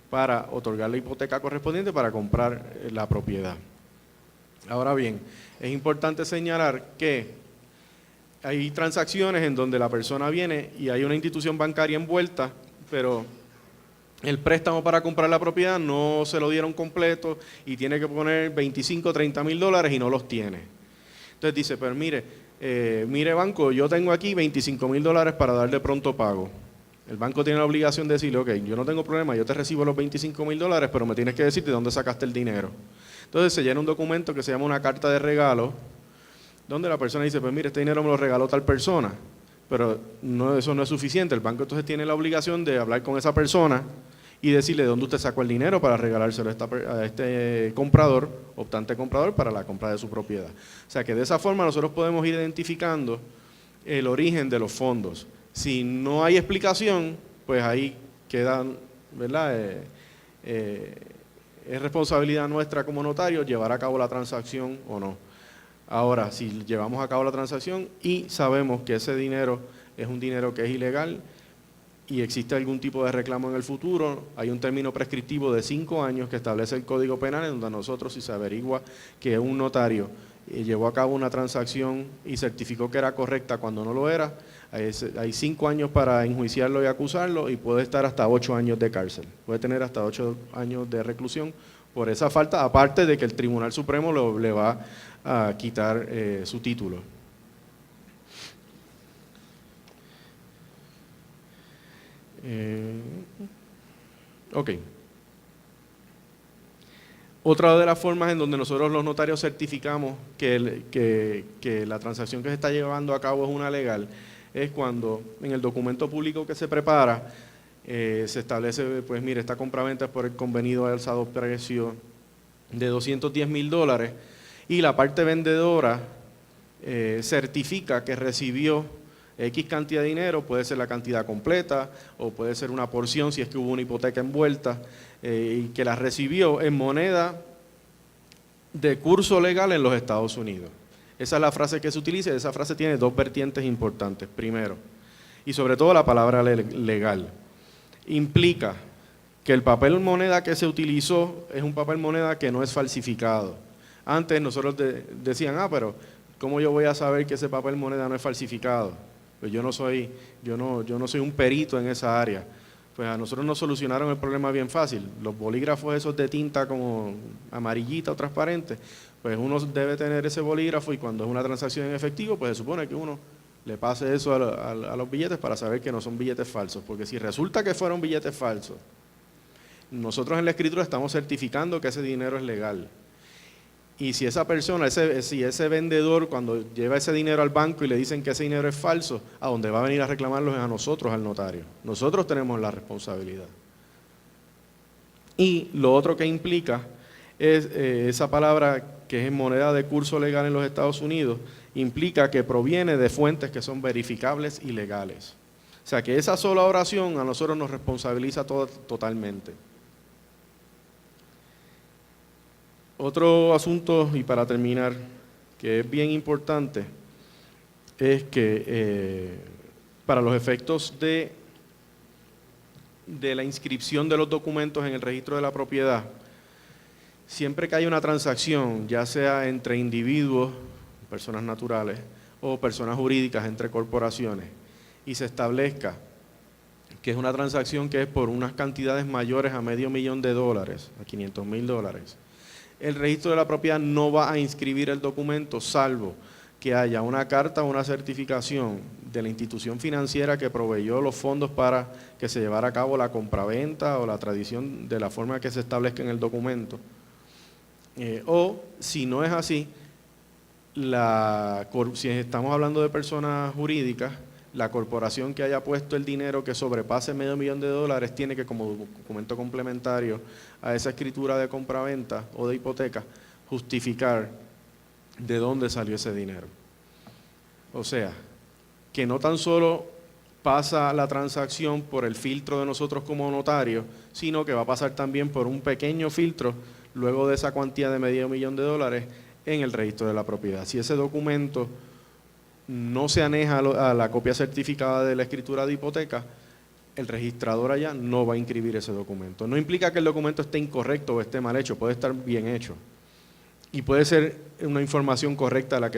para otorgar la hipoteca correspondiente para comprar la propiedad. Ahora bien, es importante señalar que hay transacciones en donde la persona viene y hay una institución bancaria envuelta, pero el préstamo para comprar la propiedad no se lo dieron completo y tiene que poner $25,000 o $30,000 y no los tiene. Entonces dice, pero mire banco, yo tengo aquí $25,000 para darle pronto pago. El banco tiene la obligación de decirle, ok, yo no tengo problema, yo te recibo los $25,000, pero me tienes que decir de dónde sacaste el dinero. Entonces se llena un documento que se llama una carta de regalo, donde la persona dice, pues mire, este dinero me lo regaló tal persona, pero eso no es suficiente. El banco entonces tiene la obligación de hablar con esa persona y decirle de dónde usted sacó el dinero para regalárselo a este comprador, optante comprador, para la compra de su propiedad. O sea que de esa forma nosotros podemos ir identificando el origen de los fondos. Si no hay explicación, pues ahí quedan, ¿verdad? Es responsabilidad nuestra como notario llevar a cabo la transacción o no. Ahora, si llevamos a cabo la transacción y sabemos que ese dinero es un dinero que es ilegal y existe algún tipo de reclamo en el futuro, hay un término prescriptivo de 5 años que establece el Código Penal, en donde nosotros, si se averigua que un notario llevó a cabo una transacción y certificó que era correcta cuando no lo era, hay 5 años para enjuiciarlo y acusarlo y puede estar hasta 8 años de cárcel. Puede tener hasta 8 años de reclusión por esa falta, aparte de que el Tribunal Supremo le va a quitar su título. Ok. Otra de las formas en donde nosotros los notarios certificamos que la transacción que se está llevando a cabo es una legal es cuando en el documento público que se prepara se establece, pues mire, esta compraventa es por el convenido alzado precio de $210,000 y la parte vendedora certifica que recibió X cantidad de dinero, puede ser la cantidad completa o puede ser una porción si es que hubo una hipoteca envuelta, y que la recibió en moneda de curso legal en los Estados Unidos. Esa es la frase que se utiliza y esa frase tiene dos vertientes importantes. Primero, y sobre todo la palabra legal, implica que el papel moneda que se utilizó es un papel moneda que no es falsificado. Antes nosotros decían, pero ¿cómo yo voy a saber que ese papel moneda no es falsificado? Pues yo no soy un perito en esa área. Pues a nosotros nos solucionaron el problema bien fácil. Los bolígrafos esos de tinta como amarillita o transparente, pues uno debe tener ese bolígrafo y cuando es una transacción en efectivo, pues se supone que uno le pase eso a los billetes para saber que no son billetes falsos. Porque si resulta que fueron billetes falsos, nosotros en la escritura estamos certificando que ese dinero es legal. Y si esa persona, si ese vendedor, cuando lleva ese dinero al banco y le dicen que ese dinero es falso, a donde va a venir a reclamarlo es a nosotros, al notario. Nosotros tenemos la responsabilidad. Y lo otro que implica es esa palabra que es moneda de curso legal en los Estados Unidos, implica que proviene de fuentes que son verificables y legales. O sea que esa sola oración a nosotros nos responsabiliza totalmente. Otro asunto, y para terminar, que es bien importante, es que para los efectos de la inscripción de los documentos en el registro de la propiedad, siempre que hay una transacción, ya sea entre individuos, personas naturales, o personas jurídicas entre corporaciones, y se establezca que es una transacción que es por unas cantidades mayores a $500,000, a $500,000, el registro de la propiedad no va a inscribir el documento salvo que haya una carta o una certificación de la institución financiera que proveyó los fondos para que se llevara a cabo la compraventa o la tradición de la forma que se establezca en el documento. O si no es así, si estamos hablando de personas jurídicas, la corporación que haya puesto el dinero que sobrepase $500,000 tiene que, como documento complementario a esa escritura de compraventa o de hipoteca, justificar de dónde salió ese dinero. O sea, que no tan solo pasa la transacción por el filtro de nosotros como notarios, sino que va a pasar también por un pequeño filtro luego de esa cuantía de $500,000 en el registro de la propiedad. Si ese documento no se aneja a la copia certificada de la escritura de hipoteca, el registrador allá no va a inscribir ese documento. No implica que el documento esté incorrecto o esté mal hecho, puede estar bien hecho. Y puede ser una información correcta la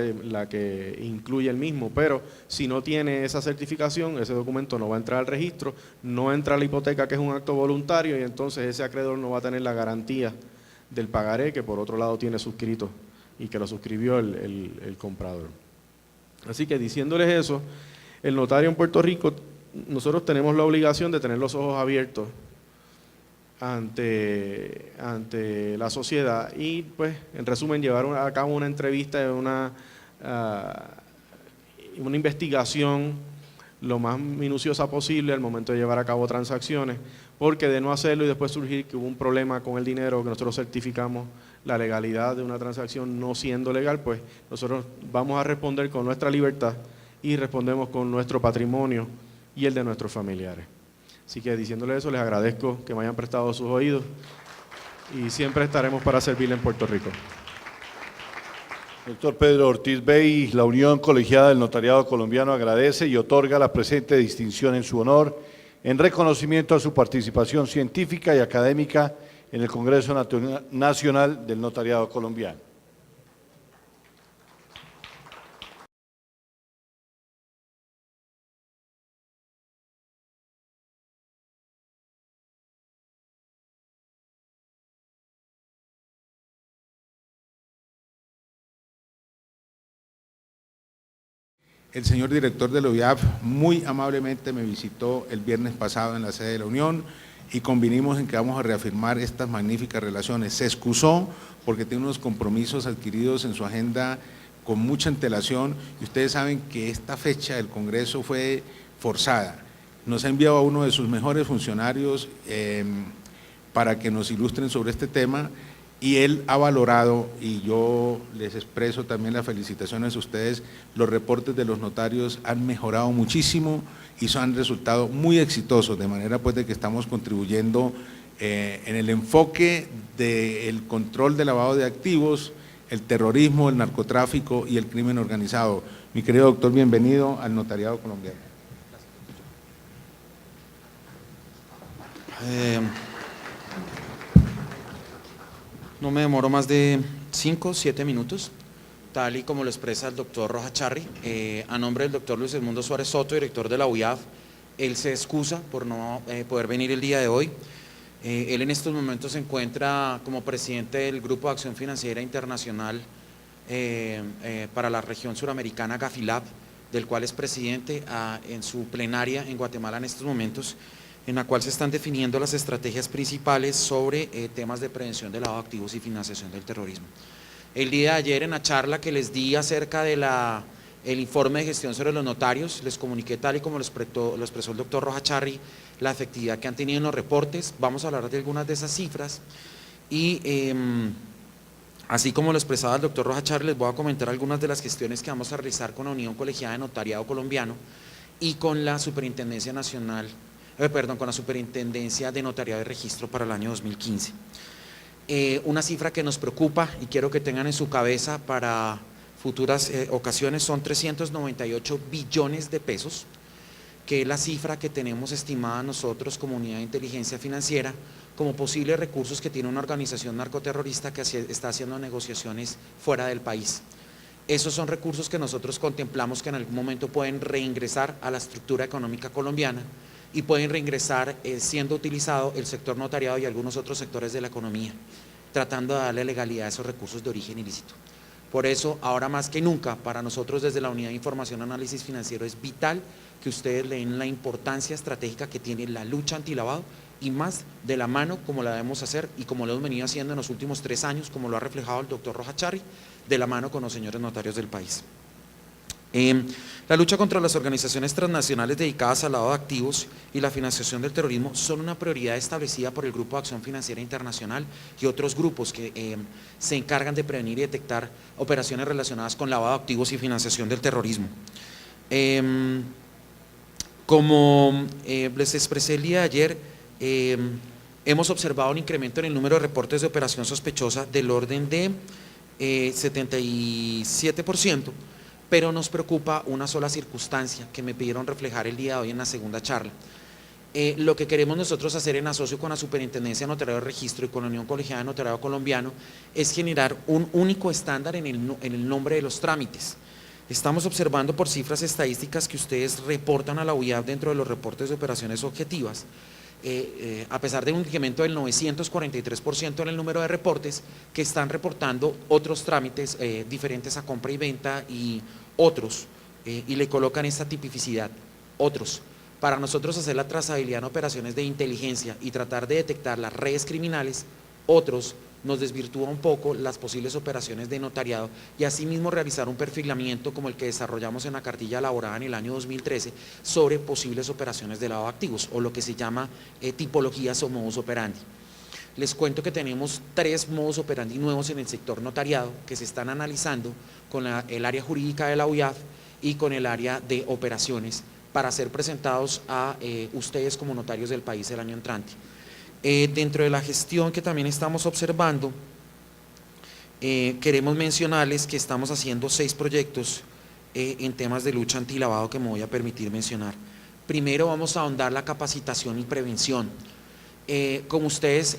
que incluye el mismo, pero si no tiene esa certificación, ese documento no va a entrar al registro, no entra a la hipoteca, que es un acto voluntario, y entonces ese acreedor no va a tener la garantía del pagaré que por otro lado tiene suscrito y que lo suscribió el comprador. Así que diciéndoles eso, el notario en Puerto Rico, nosotros tenemos la obligación de tener los ojos abiertos ante la sociedad y, pues, en resumen, llevar a cabo una entrevista, una investigación lo más minuciosa posible al momento de llevar a cabo transacciones, porque de no hacerlo y después surgir que hubo un problema con el dinero, que nosotros certificamos la legalidad de una transacción no siendo legal, pues nosotros vamos a responder con nuestra libertad y respondemos con nuestro patrimonio y el de nuestros familiares. Así que diciéndole eso, les agradezco que me hayan prestado sus oídos y siempre estaremos para servirle en Puerto Rico. Doctor Pedro Ortiz Bey, la Unión Colegiada del Notariado Colombiano agradece y otorga la presente distinción en su honor en reconocimiento a su participación científica y académica en el Congreso Nacional del Notariado Colombiano. El señor director de la UIAF muy amablemente me visitó el viernes pasado en la sede de la Unión y convinimos en que vamos a reafirmar estas magníficas relaciones. Se excusó porque tiene unos compromisos adquiridos en su agenda con mucha antelación y ustedes saben que esta fecha del Congreso fue forzada. Nos ha enviado a uno de sus mejores funcionarios para que nos ilustren sobre este tema y él ha valorado, y yo les expreso también las felicitaciones a ustedes, los reportes de los notarios han mejorado muchísimo y han resultado muy exitosos, de manera pues de que estamos contribuyendo en el enfoque del control de lavado de activos, el terrorismo, el narcotráfico y el crimen organizado. Mi querido doctor, bienvenido al notariado colombiano. No me demoro más de 5 o 7 minutos, tal y como lo expresa el doctor Rojas Charri. A nombre del doctor Luis Edmundo Suárez Soto, director de la UIAF, él se excusa por no poder venir el día de hoy. Él en estos momentos se encuentra como presidente del Grupo de Acción Financiera Internacional para la región suramericana GAFILAB, del cual es presidente en su plenaria en Guatemala en estos momentos, en la cual se están definiendo las estrategias principales sobre temas de prevención de lavado de activos y financiación del terrorismo. El día de ayer, en la charla que les di acerca de el informe de gestión sobre los notarios, les comuniqué, tal y como lo expresó el doctor Rojas Charri, la efectividad que han tenido en los reportes. Vamos a hablar de algunas de esas cifras y así como lo expresaba el doctor Rojas Charri, les voy a comentar algunas de las gestiones que vamos a realizar con la Unión Colegiada de Notariado Colombiano y con la Superintendencia Nacional, con la Superintendencia de Notariado y Registro para el año 2015. Una cifra que nos preocupa y quiero que tengan en su cabeza para futuras ocasiones son 398 billones de pesos, que es la cifra que tenemos estimada nosotros como Unidad de Inteligencia Financiera como posibles recursos que tiene una organización narcoterrorista que está haciendo negociaciones fuera del país. Esos son recursos que nosotros contemplamos que en algún momento pueden reingresar a la estructura económica colombiana y pueden reingresar siendo utilizado el sector notariado y algunos otros sectores de la economía, tratando de darle legalidad a esos recursos de origen ilícito. Por eso, ahora más que nunca, para nosotros desde la Unidad de Información y Análisis Financiero es vital que ustedes le den la importancia estratégica que tiene la lucha antilavado y más de la mano como la debemos hacer y como lo hemos venido haciendo en los últimos 3 años, como lo ha reflejado el doctor Rojas Charri, de la mano con los señores notarios del país. La lucha contra las organizaciones transnacionales dedicadas al lavado de activos y la financiación del terrorismo son una prioridad establecida por el Grupo de Acción Financiera Internacional y otros grupos que se encargan de prevenir y detectar operaciones relacionadas con lavado de activos y financiación del terrorismo. Como les expresé el día de ayer, hemos observado un incremento en el número de reportes de operación sospechosa del orden de 77%, pero nos preocupa una sola circunstancia que me pidieron reflejar el día de hoy en la segunda charla. Lo que queremos nosotros hacer en asocio con la Superintendencia de Notariado de Registro y con la Unión Colegiada de Notariado Colombiano es generar un único estándar en el nombre de los trámites. Estamos observando por cifras estadísticas que ustedes reportan a la UIAF dentro de los reportes de operaciones objetivas, a pesar de un incremento del 943% en el número de reportes, que están reportando otros trámites diferentes a compra y venta y otros, y le colocan esta tipificidad, otros. Para nosotros hacer la trazabilidad en operaciones de inteligencia y tratar de detectar las redes criminales, otros nos desvirtúa un poco las posibles operaciones de notariado y asimismo realizar un perfilamiento como el que desarrollamos en la cartilla elaborada en el año 2013 sobre posibles operaciones de lavado de activos o lo que se llama tipologías o modus operandi. Les cuento que tenemos 3 modus operandi nuevos en el sector notariado que se están analizando con el área jurídica de la UIAF y con el área de operaciones para ser presentados a ustedes como notarios del país el año entrante. Dentro de la gestión que también estamos observando, queremos mencionarles que estamos haciendo 6 proyectos en temas de lucha antilavado que me voy a permitir mencionar. Primero vamos a ahondar la capacitación y prevención. Como ustedes,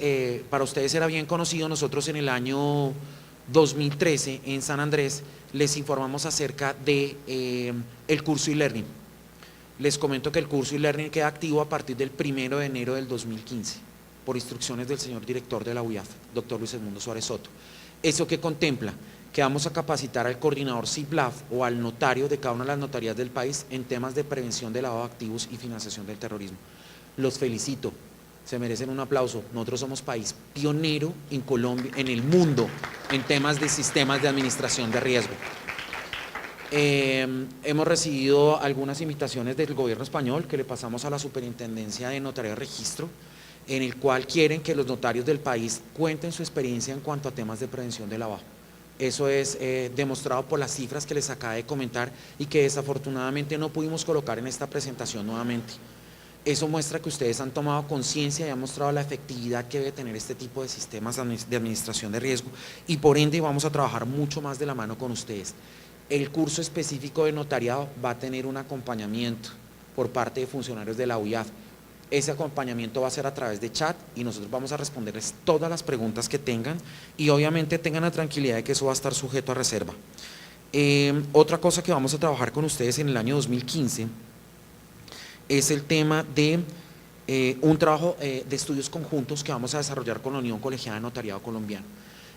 para ustedes era bien conocido, nosotros en el año 2013 en San Andrés les informamos acerca de el curso e-learning. Les comento que el curso e-learning queda activo a partir del 1 de enero del 2015. Por instrucciones del señor director de la UIAF, doctor Luis Edmundo Suárez Soto. ¿Eso qué contempla? Que vamos a capacitar al coordinador CIPLAF o al notario de cada una de las notarías del país en temas de prevención de lavado de activos y financiación del terrorismo. Los felicito, se merecen un aplauso. Nosotros somos país pionero en Colombia, en el mundo, en temas de sistemas de administración de riesgo. Hemos recibido algunas invitaciones del gobierno español que le pasamos a la Superintendencia de Notariado de Registro, en el cual quieren que los notarios del país cuenten su experiencia en cuanto a temas de prevención de lavado. Eso es demostrado por las cifras que les acabé de comentar y que desafortunadamente no pudimos colocar en esta presentación nuevamente. Eso muestra que ustedes han tomado conciencia y han mostrado la efectividad que debe tener este tipo de sistemas de administración de riesgo, y por ende vamos a trabajar mucho más de la mano con ustedes. El curso específico de notariado va a tener un acompañamiento por parte de funcionarios de la UIAF. Ese acompañamiento va a ser a través de chat y nosotros vamos a responderles todas las preguntas que tengan, y obviamente tengan la tranquilidad de que eso va a estar sujeto a reserva. Otra cosa que vamos a trabajar con ustedes en el año 2015 es el tema de un trabajo de estudios conjuntos que vamos a desarrollar con la Unión Colegiada de Notariado Colombiano.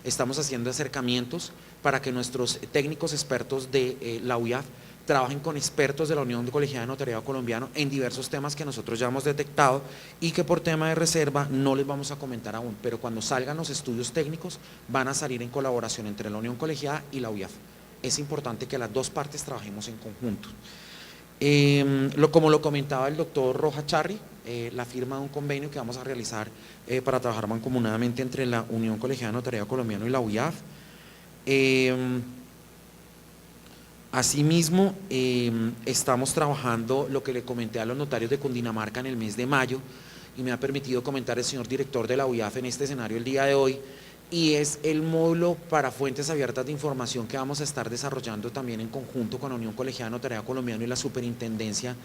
Estamos haciendo acercamientos para que nuestros técnicos expertos de la UIAF trabajen con expertos de la Unión Colegiada de Notariado Colombiano en diversos temas que nosotros ya hemos detectado y que por tema de reserva no les vamos a comentar aún, pero cuando salgan los estudios técnicos van a salir en colaboración entre la Unión Colegiada y la UIAF. Es importante que las dos partes trabajemos en conjunto. Como lo comentaba el doctor Roja Charri, la firma de un convenio que vamos a realizar para trabajar mancomunadamente entre la Unión Colegiada de Notariado Colombiano y la UIAF. Asimismo, estamos trabajando lo que le comenté a los notarios de Cundinamarca en el mes de mayo, y me ha permitido comentar el señor director de la UIAF en este escenario el día de hoy, y es el módulo para fuentes abiertas de información que vamos a estar desarrollando también en conjunto con la Unión Colegiada de Notariado Colombiano y la Superintendencia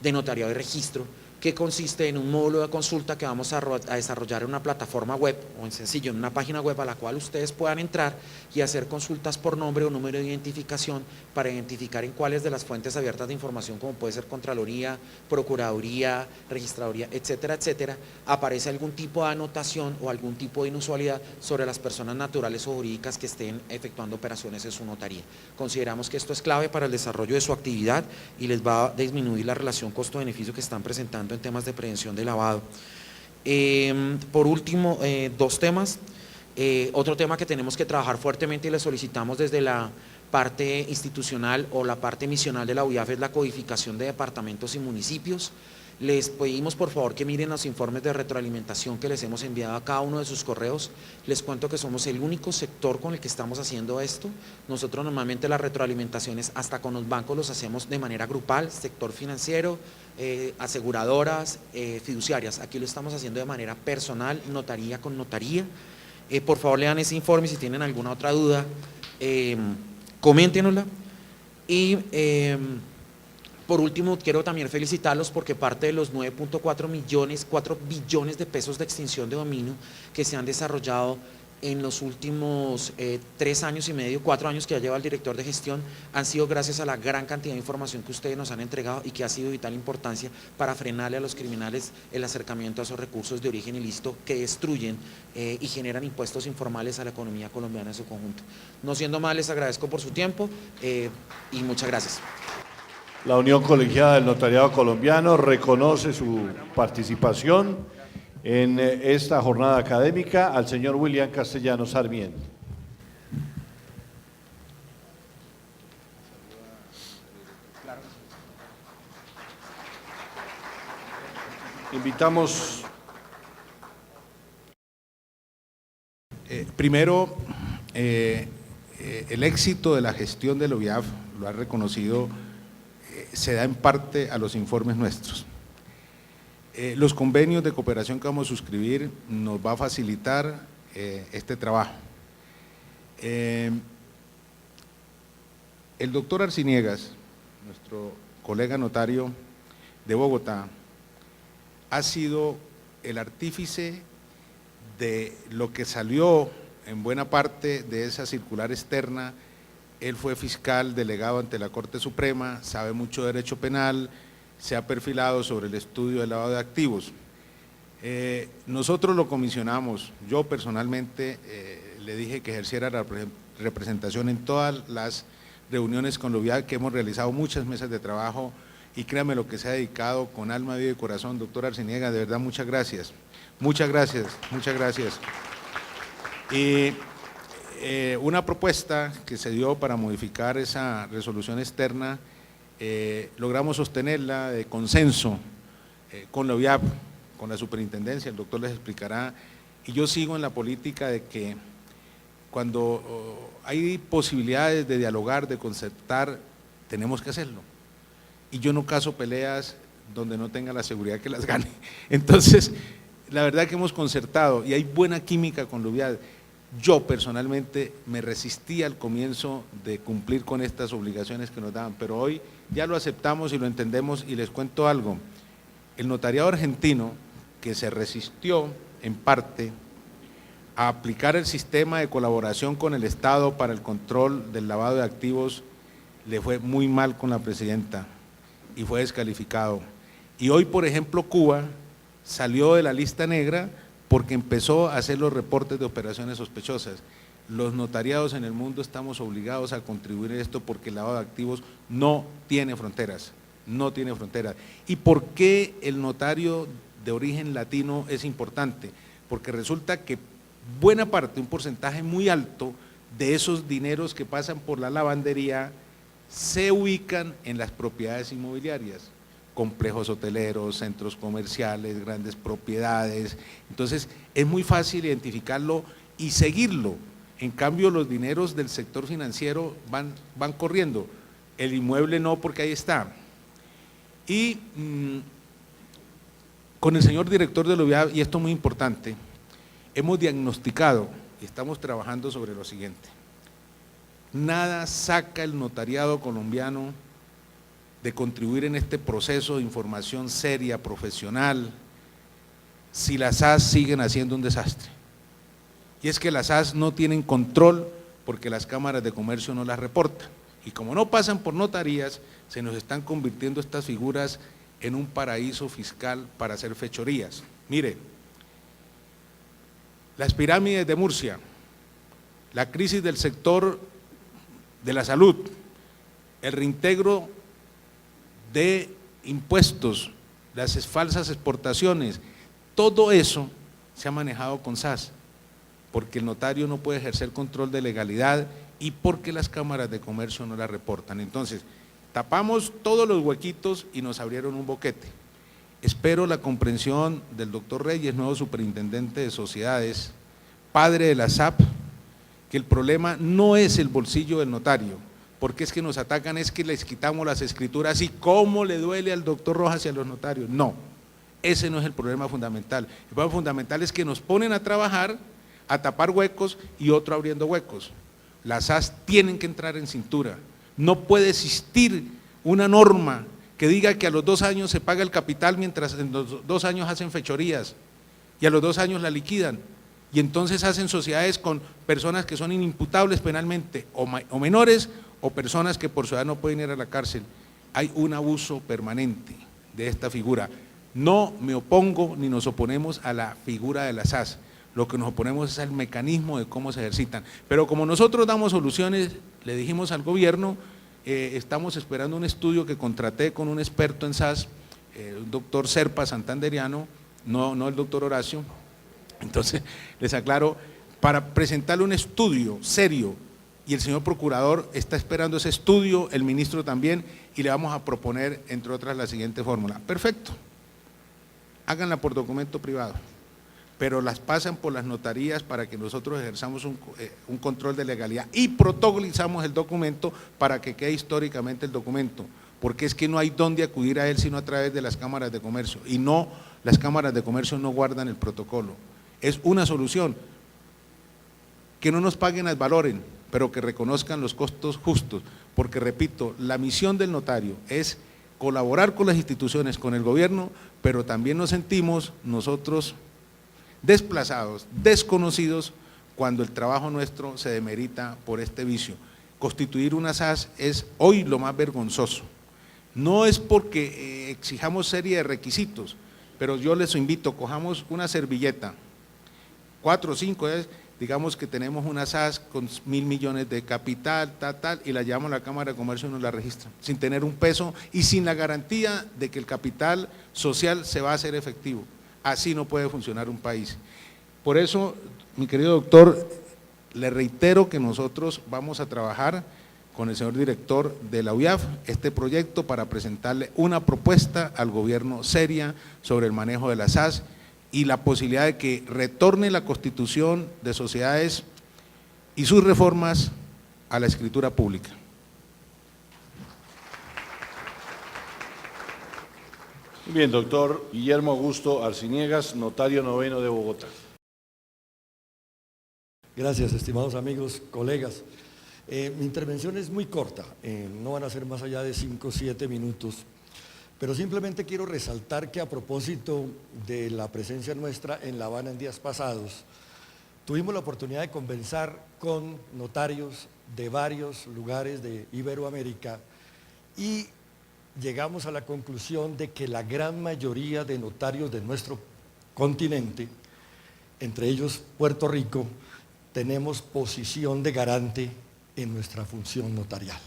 de Notariado y Registro, que consiste en un módulo de consulta que vamos a desarrollar en una plataforma web, o en sencillo, en una página web a la cual ustedes puedan entrar y hacer consultas por nombre o número de identificación para identificar en cuáles de las fuentes abiertas de información, como puede ser Contraloría, Procuraduría, Registraduría, etcétera, etcétera, aparece algún tipo de anotación o algún tipo de inusualidad sobre las personas naturales o jurídicas que estén efectuando operaciones en su notaría. Consideramos que esto es clave para el desarrollo de su actividad y les va a disminuir la relación costo-beneficio que están presentando en temas de prevención de lavado. Por último, dos temas. Otro tema que tenemos que trabajar fuertemente y le solicitamos desde la parte institucional o la parte misional de la UIAF es la codificación de departamentos y municipios. Les pedimos por favor que miren los informes de retroalimentación que les hemos enviado a cada uno de sus correos. Les cuento que somos el único sector con el que estamos haciendo esto. Nosotros normalmente las retroalimentaciones hasta con los bancos los hacemos de manera grupal, sector financiero, aseguradoras, fiduciarias. Aquí lo estamos haciendo de manera personal, notaría con notaría. Por favor lean ese informe, si tienen alguna otra duda, coméntenosla. Y por último, quiero también felicitarlos porque parte de los 9.4 millones, 4 billones de pesos de extinción de dominio que se han desarrollado en los últimos 3 años y medio, 4 años que ya lleva el director de gestión, han sido gracias a la gran cantidad de información que ustedes nos han entregado y que ha sido de vital importancia para frenarle a los criminales el acercamiento a esos recursos de origen ilícito que destruyen y generan impuestos informales a la economía colombiana en su conjunto. No siendo más, les agradezco por su tiempo y muchas gracias. La Unión Colegiada del Notariado Colombiano reconoce su participación en esta jornada académica al señor William Castellanos Sarmiento. Invitamos. Primero, el éxito de la gestión de la UIAF, lo ha reconocido, se da en parte a los informes nuestros. Los convenios de cooperación que vamos a suscribir nos va a facilitar este trabajo. El doctor Arciniegas, nuestro colega notario de Bogotá, ha sido el artífice de lo que salió en buena parte de esa circular externa. Él fue fiscal delegado ante la Corte Suprema, sabe mucho de derecho penal, se ha perfilado sobre el estudio del lavado de activos. Nosotros lo comisionamos, yo personalmente le dije que ejerciera la representación en todas las reuniones con la UIAF, que hemos realizado muchas mesas de trabajo, y créame lo que se ha dedicado con alma, vida y corazón. Doctor Arciniegas, de verdad muchas gracias, muchas gracias, muchas gracias. Y una propuesta que se dio para modificar esa resolución externa, logramos sostenerla de consenso con la UIAF, con la superintendencia, el doctor les explicará, y yo sigo en la política de que cuando hay posibilidades de dialogar, de concertar, tenemos que hacerlo. Y yo no caso peleas donde no tenga la seguridad que las gane. Entonces, la verdad que hemos concertado y hay buena química con la UVIAD. Yo personalmente me resistí al comienzo de cumplir con estas obligaciones que nos daban, pero hoy ya lo aceptamos y lo entendemos y les cuento algo. El notariado argentino, que se resistió en parte a aplicar el sistema de colaboración con el Estado para el control del lavado de activos, le fue muy mal con la presidenta y fue descalificado. Y hoy, por ejemplo, Cuba salió de la lista negra porque empezó a hacer los reportes de operaciones sospechosas. Los notariados en el mundo estamos obligados a contribuir a esto porque el lavado de activos no tiene fronteras, no tiene fronteras. ¿Y por qué el notario de origen latino es importante? Porque resulta que buena parte, un porcentaje muy alto de esos dineros que pasan por la lavandería se ubican en las propiedades inmobiliarias, complejos hoteleros, centros comerciales, grandes propiedades. Entonces es muy fácil identificarlo y seguirlo. En cambio los dineros del sector financiero van corriendo, el inmueble no, porque ahí está. Y con el señor director de la UVIAD, y esto es muy importante, hemos diagnosticado y estamos trabajando sobre lo siguiente: nada saca el notariado colombiano de contribuir en este proceso de información seria, profesional, si las SAS siguen haciendo un desastre. Y es que las SAS no tienen control porque las cámaras de comercio no las reportan. Y como no pasan por notarías, se nos están convirtiendo estas figuras en un paraíso fiscal para hacer fechorías. Mire, las pirámides de Murcia, la crisis del sector de la salud, el reintegro de impuestos, las falsas exportaciones, todo eso se ha manejado con SAS, porque el notario no puede ejercer control de legalidad y porque las cámaras de comercio no la reportan. Entonces, tapamos todos los huequitos y nos abrieron un boquete. Espero la comprensión del doctor Reyes, nuevo superintendente de sociedades, padre de la SAP, que el problema no es el bolsillo del notario, porque es que nos atacan, es que les quitamos las escrituras y cómo le duele al doctor Rojas y a los notarios. No, ese no es el problema fundamental. El problema fundamental es que nos ponen a trabajar, a tapar huecos y otro abriendo huecos. Las SAS tienen que entrar en cintura. No puede existir una norma que diga que a los 2 años se paga el capital mientras en los 2 años hacen fechorías y a los 2 años la liquidan. Y entonces hacen sociedades con personas que son inimputables penalmente o menores o personas que por su edad no pueden ir a la cárcel. Hay un abuso permanente de esta figura. No me opongo ni nos oponemos a la figura de la SAS, lo que nos oponemos es al mecanismo de cómo se ejercitan. Pero como nosotros damos soluciones, le dijimos al gobierno, estamos esperando un estudio que contraté con un experto en SAS, el doctor Serpa santanderiano, no el doctor Horacio. Entonces, les aclaro, para presentarle un estudio serio, y el señor procurador está esperando ese estudio, el ministro también, y le vamos a proponer, entre otras, la siguiente fórmula. Perfecto, háganla por documento privado, pero las pasan por las notarías para que nosotros ejerzamos un control de legalidad y protocolizamos el documento para que quede históricamente el documento, porque es que no hay dónde acudir a él sino a través de las cámaras de comercio, y no, las cámaras de comercio no guardan el protocolo. Es una solución, que no nos paguen ad valorem, pero que reconozcan los costos justos, porque repito, la misión del notario es colaborar con las instituciones, con el gobierno, pero también nos sentimos nosotros desplazados, desconocidos, cuando el trabajo nuestro se demerita por este vicio. Constituir una SAS es hoy lo más vergonzoso. No es porque exijamos serie de requisitos, pero yo les invito, cojamos una servilleta, 4 o 5, digamos que tenemos una SAS con 1.000 millones de capital, y la llevamos a la Cámara de Comercio y nos la registran, sin tener un peso y sin la garantía de que el capital social se va a hacer efectivo. Así no puede funcionar un país. Por eso, mi querido doctor, le reitero que nosotros vamos a trabajar con el señor director de la UIAF este proyecto para presentarle una propuesta al gobierno seria sobre el manejo de la SAS y la posibilidad de que retorne la Constitución de sociedades y sus reformas a la escritura pública. Muy bien, doctor Guillermo Augusto Arciniegas, notario noveno de Bogotá. Gracias, estimados amigos, colegas. Mi intervención es muy corta, no van a ser más allá de 5 o 7 minutos, pero simplemente quiero resaltar que a propósito de la presencia nuestra en La Habana en días pasados, tuvimos la oportunidad de conversar con notarios de varios lugares de Iberoamérica y llegamos a la conclusión de que la gran mayoría de notarios de nuestro continente, entre ellos Puerto Rico, tenemos posición de garante en nuestra función notarial.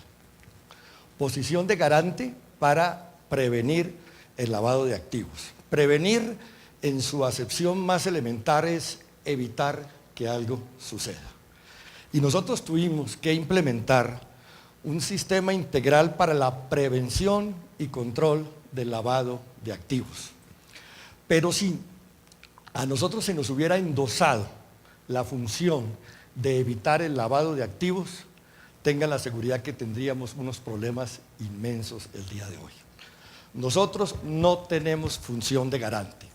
Posición de garante para prevenir el lavado de activos. Prevenir en su acepción más elemental es evitar que algo suceda. Y nosotros tuvimos que implementar un sistema integral para la prevención y control del lavado de activos. Pero si a nosotros se nos hubiera endosado la función de evitar el lavado de activos, tengan la seguridad que tendríamos unos problemas inmensos el día de hoy. Nosotros no tenemos función de garante.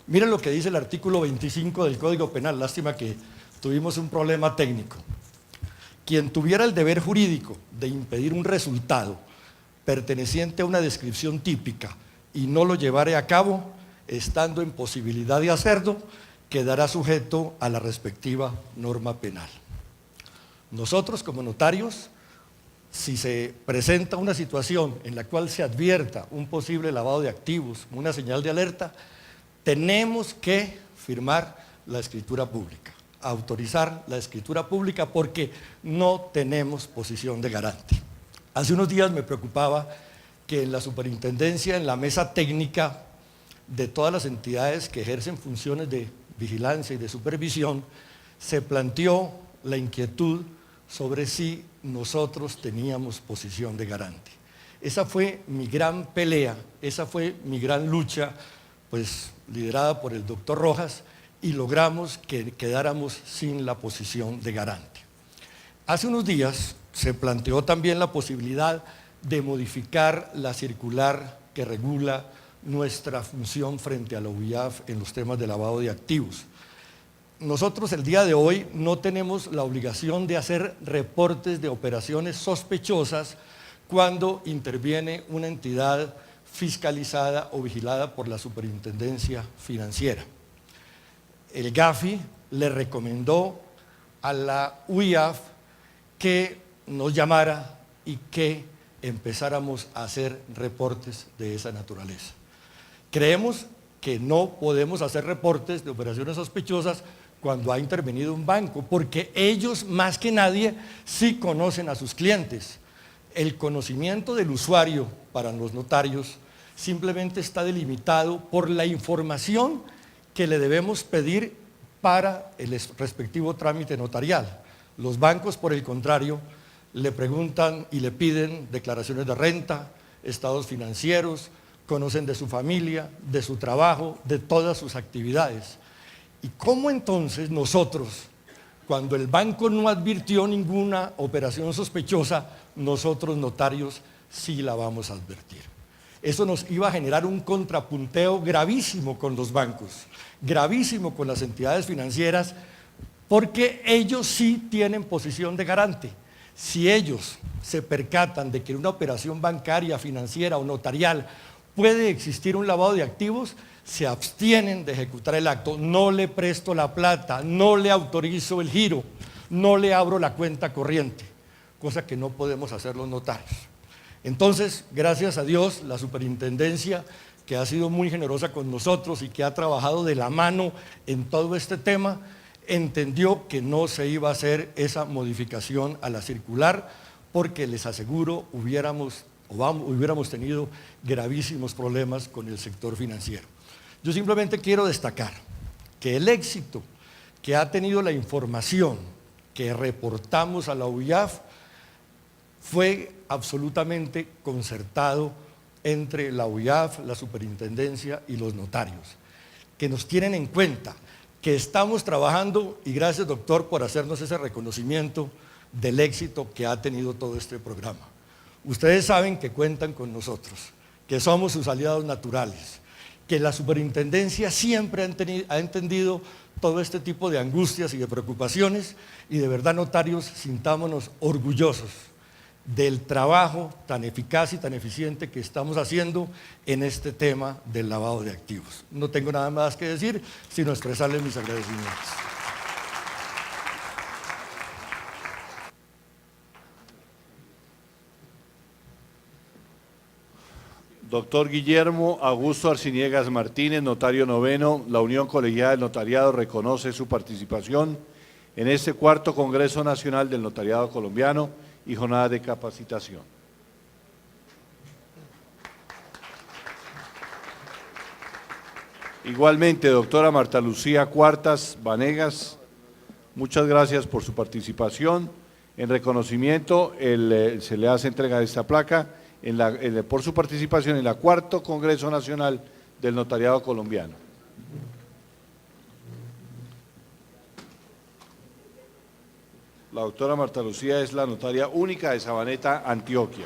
Miren lo que dice el artículo 25 del Código Penal, lástima que tuvimos un problema técnico. Quien tuviera el deber jurídico de impedir un resultado perteneciente a una descripción típica y no lo llevare a cabo, estando en posibilidad de hacerlo, quedará sujeto a la respectiva norma penal. Nosotros como notarios, si se presenta una situación en la cual se advierta un posible lavado de activos, una señal de alerta, tenemos que firmar la escritura pública, autorizar la escritura pública porque no tenemos posición de garante. Hace unos días me preocupaba que en la superintendencia, en la mesa técnica de todas las entidades que ejercen funciones de vigilancia y de supervisión, se planteó la inquietud sobre si nosotros teníamos posición de garante. Esa fue mi gran pelea, esa fue mi gran lucha, pues liderada por el doctor Rojas, y logramos que quedáramos sin la posición de garante. Hace unos días se planteó también la posibilidad de modificar la circular que regula nuestra función frente a la UIAF en los temas de lavado de activos. Nosotros el día de hoy no tenemos la obligación de hacer reportes de operaciones sospechosas cuando interviene una entidad fiscalizada o vigilada por la Superintendencia Financiera. El GAFI le recomendó a la UIAF que nos llamara y que empezáramos a hacer reportes de esa naturaleza. Creemos que no podemos hacer reportes de operaciones sospechosas cuando ha intervenido un banco, porque ellos más que nadie sí conocen a sus clientes. El conocimiento del usuario para los notarios simplemente está delimitado por la información que le debemos pedir para el respectivo trámite notarial. Los bancos, por el contrario, le preguntan y le piden declaraciones de renta, estados financieros, conocen de su familia, de su trabajo, de todas sus actividades. ¿Y cómo entonces nosotros, cuando el banco no advirtió ninguna operación sospechosa, nosotros notarios sí la vamos a advertir? Eso nos iba a generar un contrapunteo gravísimo con los bancos, gravísimo con las entidades financieras, porque ellos sí tienen posición de garante. Si ellos se percatan de que en una operación bancaria, financiera o notarial puede existir un lavado de activos, se abstienen de ejecutar el acto. No le presto la plata, no le autorizo el giro, no le abro la cuenta corriente, cosa que no podemos hacer los notarios. Entonces, gracias a Dios, la superintendencia, que ha sido muy generosa con nosotros y que ha trabajado de la mano en todo este tema, entendió que no se iba a hacer esa modificación a la circular, porque les aseguro hubiéramos tenido gravísimos problemas con el sector financiero. Yo simplemente quiero destacar que el éxito que ha tenido la información que reportamos a la UIAF fue absolutamente concertado entre la UIAF, la superintendencia y los notarios, que nos tienen en cuenta, que estamos trabajando, y gracias doctor por hacernos ese reconocimiento del éxito que ha tenido todo este programa. Ustedes saben que cuentan con nosotros, que somos sus aliados naturales, que la superintendencia siempre ha entendido todo este tipo de angustias y de preocupaciones, y de verdad, notarios, sintámonos orgullosos del trabajo tan eficaz y tan eficiente que estamos haciendo en este tema del lavado de activos. No tengo nada más que decir, sino expresarles mis agradecimientos. Doctor Guillermo Augusto Arciniegas Martínez, notario noveno, la Unión Colegiada del Notariado reconoce su participación en este cuarto Congreso Nacional del Notariado Colombiano y jornada de capacitación. Igualmente, doctora Marta Lucía Cuartas Vanegas, muchas gracias por su participación. En reconocimiento, se le hace entrega de esta placa por su participación en la cuarto Congreso Nacional del Notariado Colombiano. La doctora Marta Lucía es la notaria única de Sabaneta, Antioquia.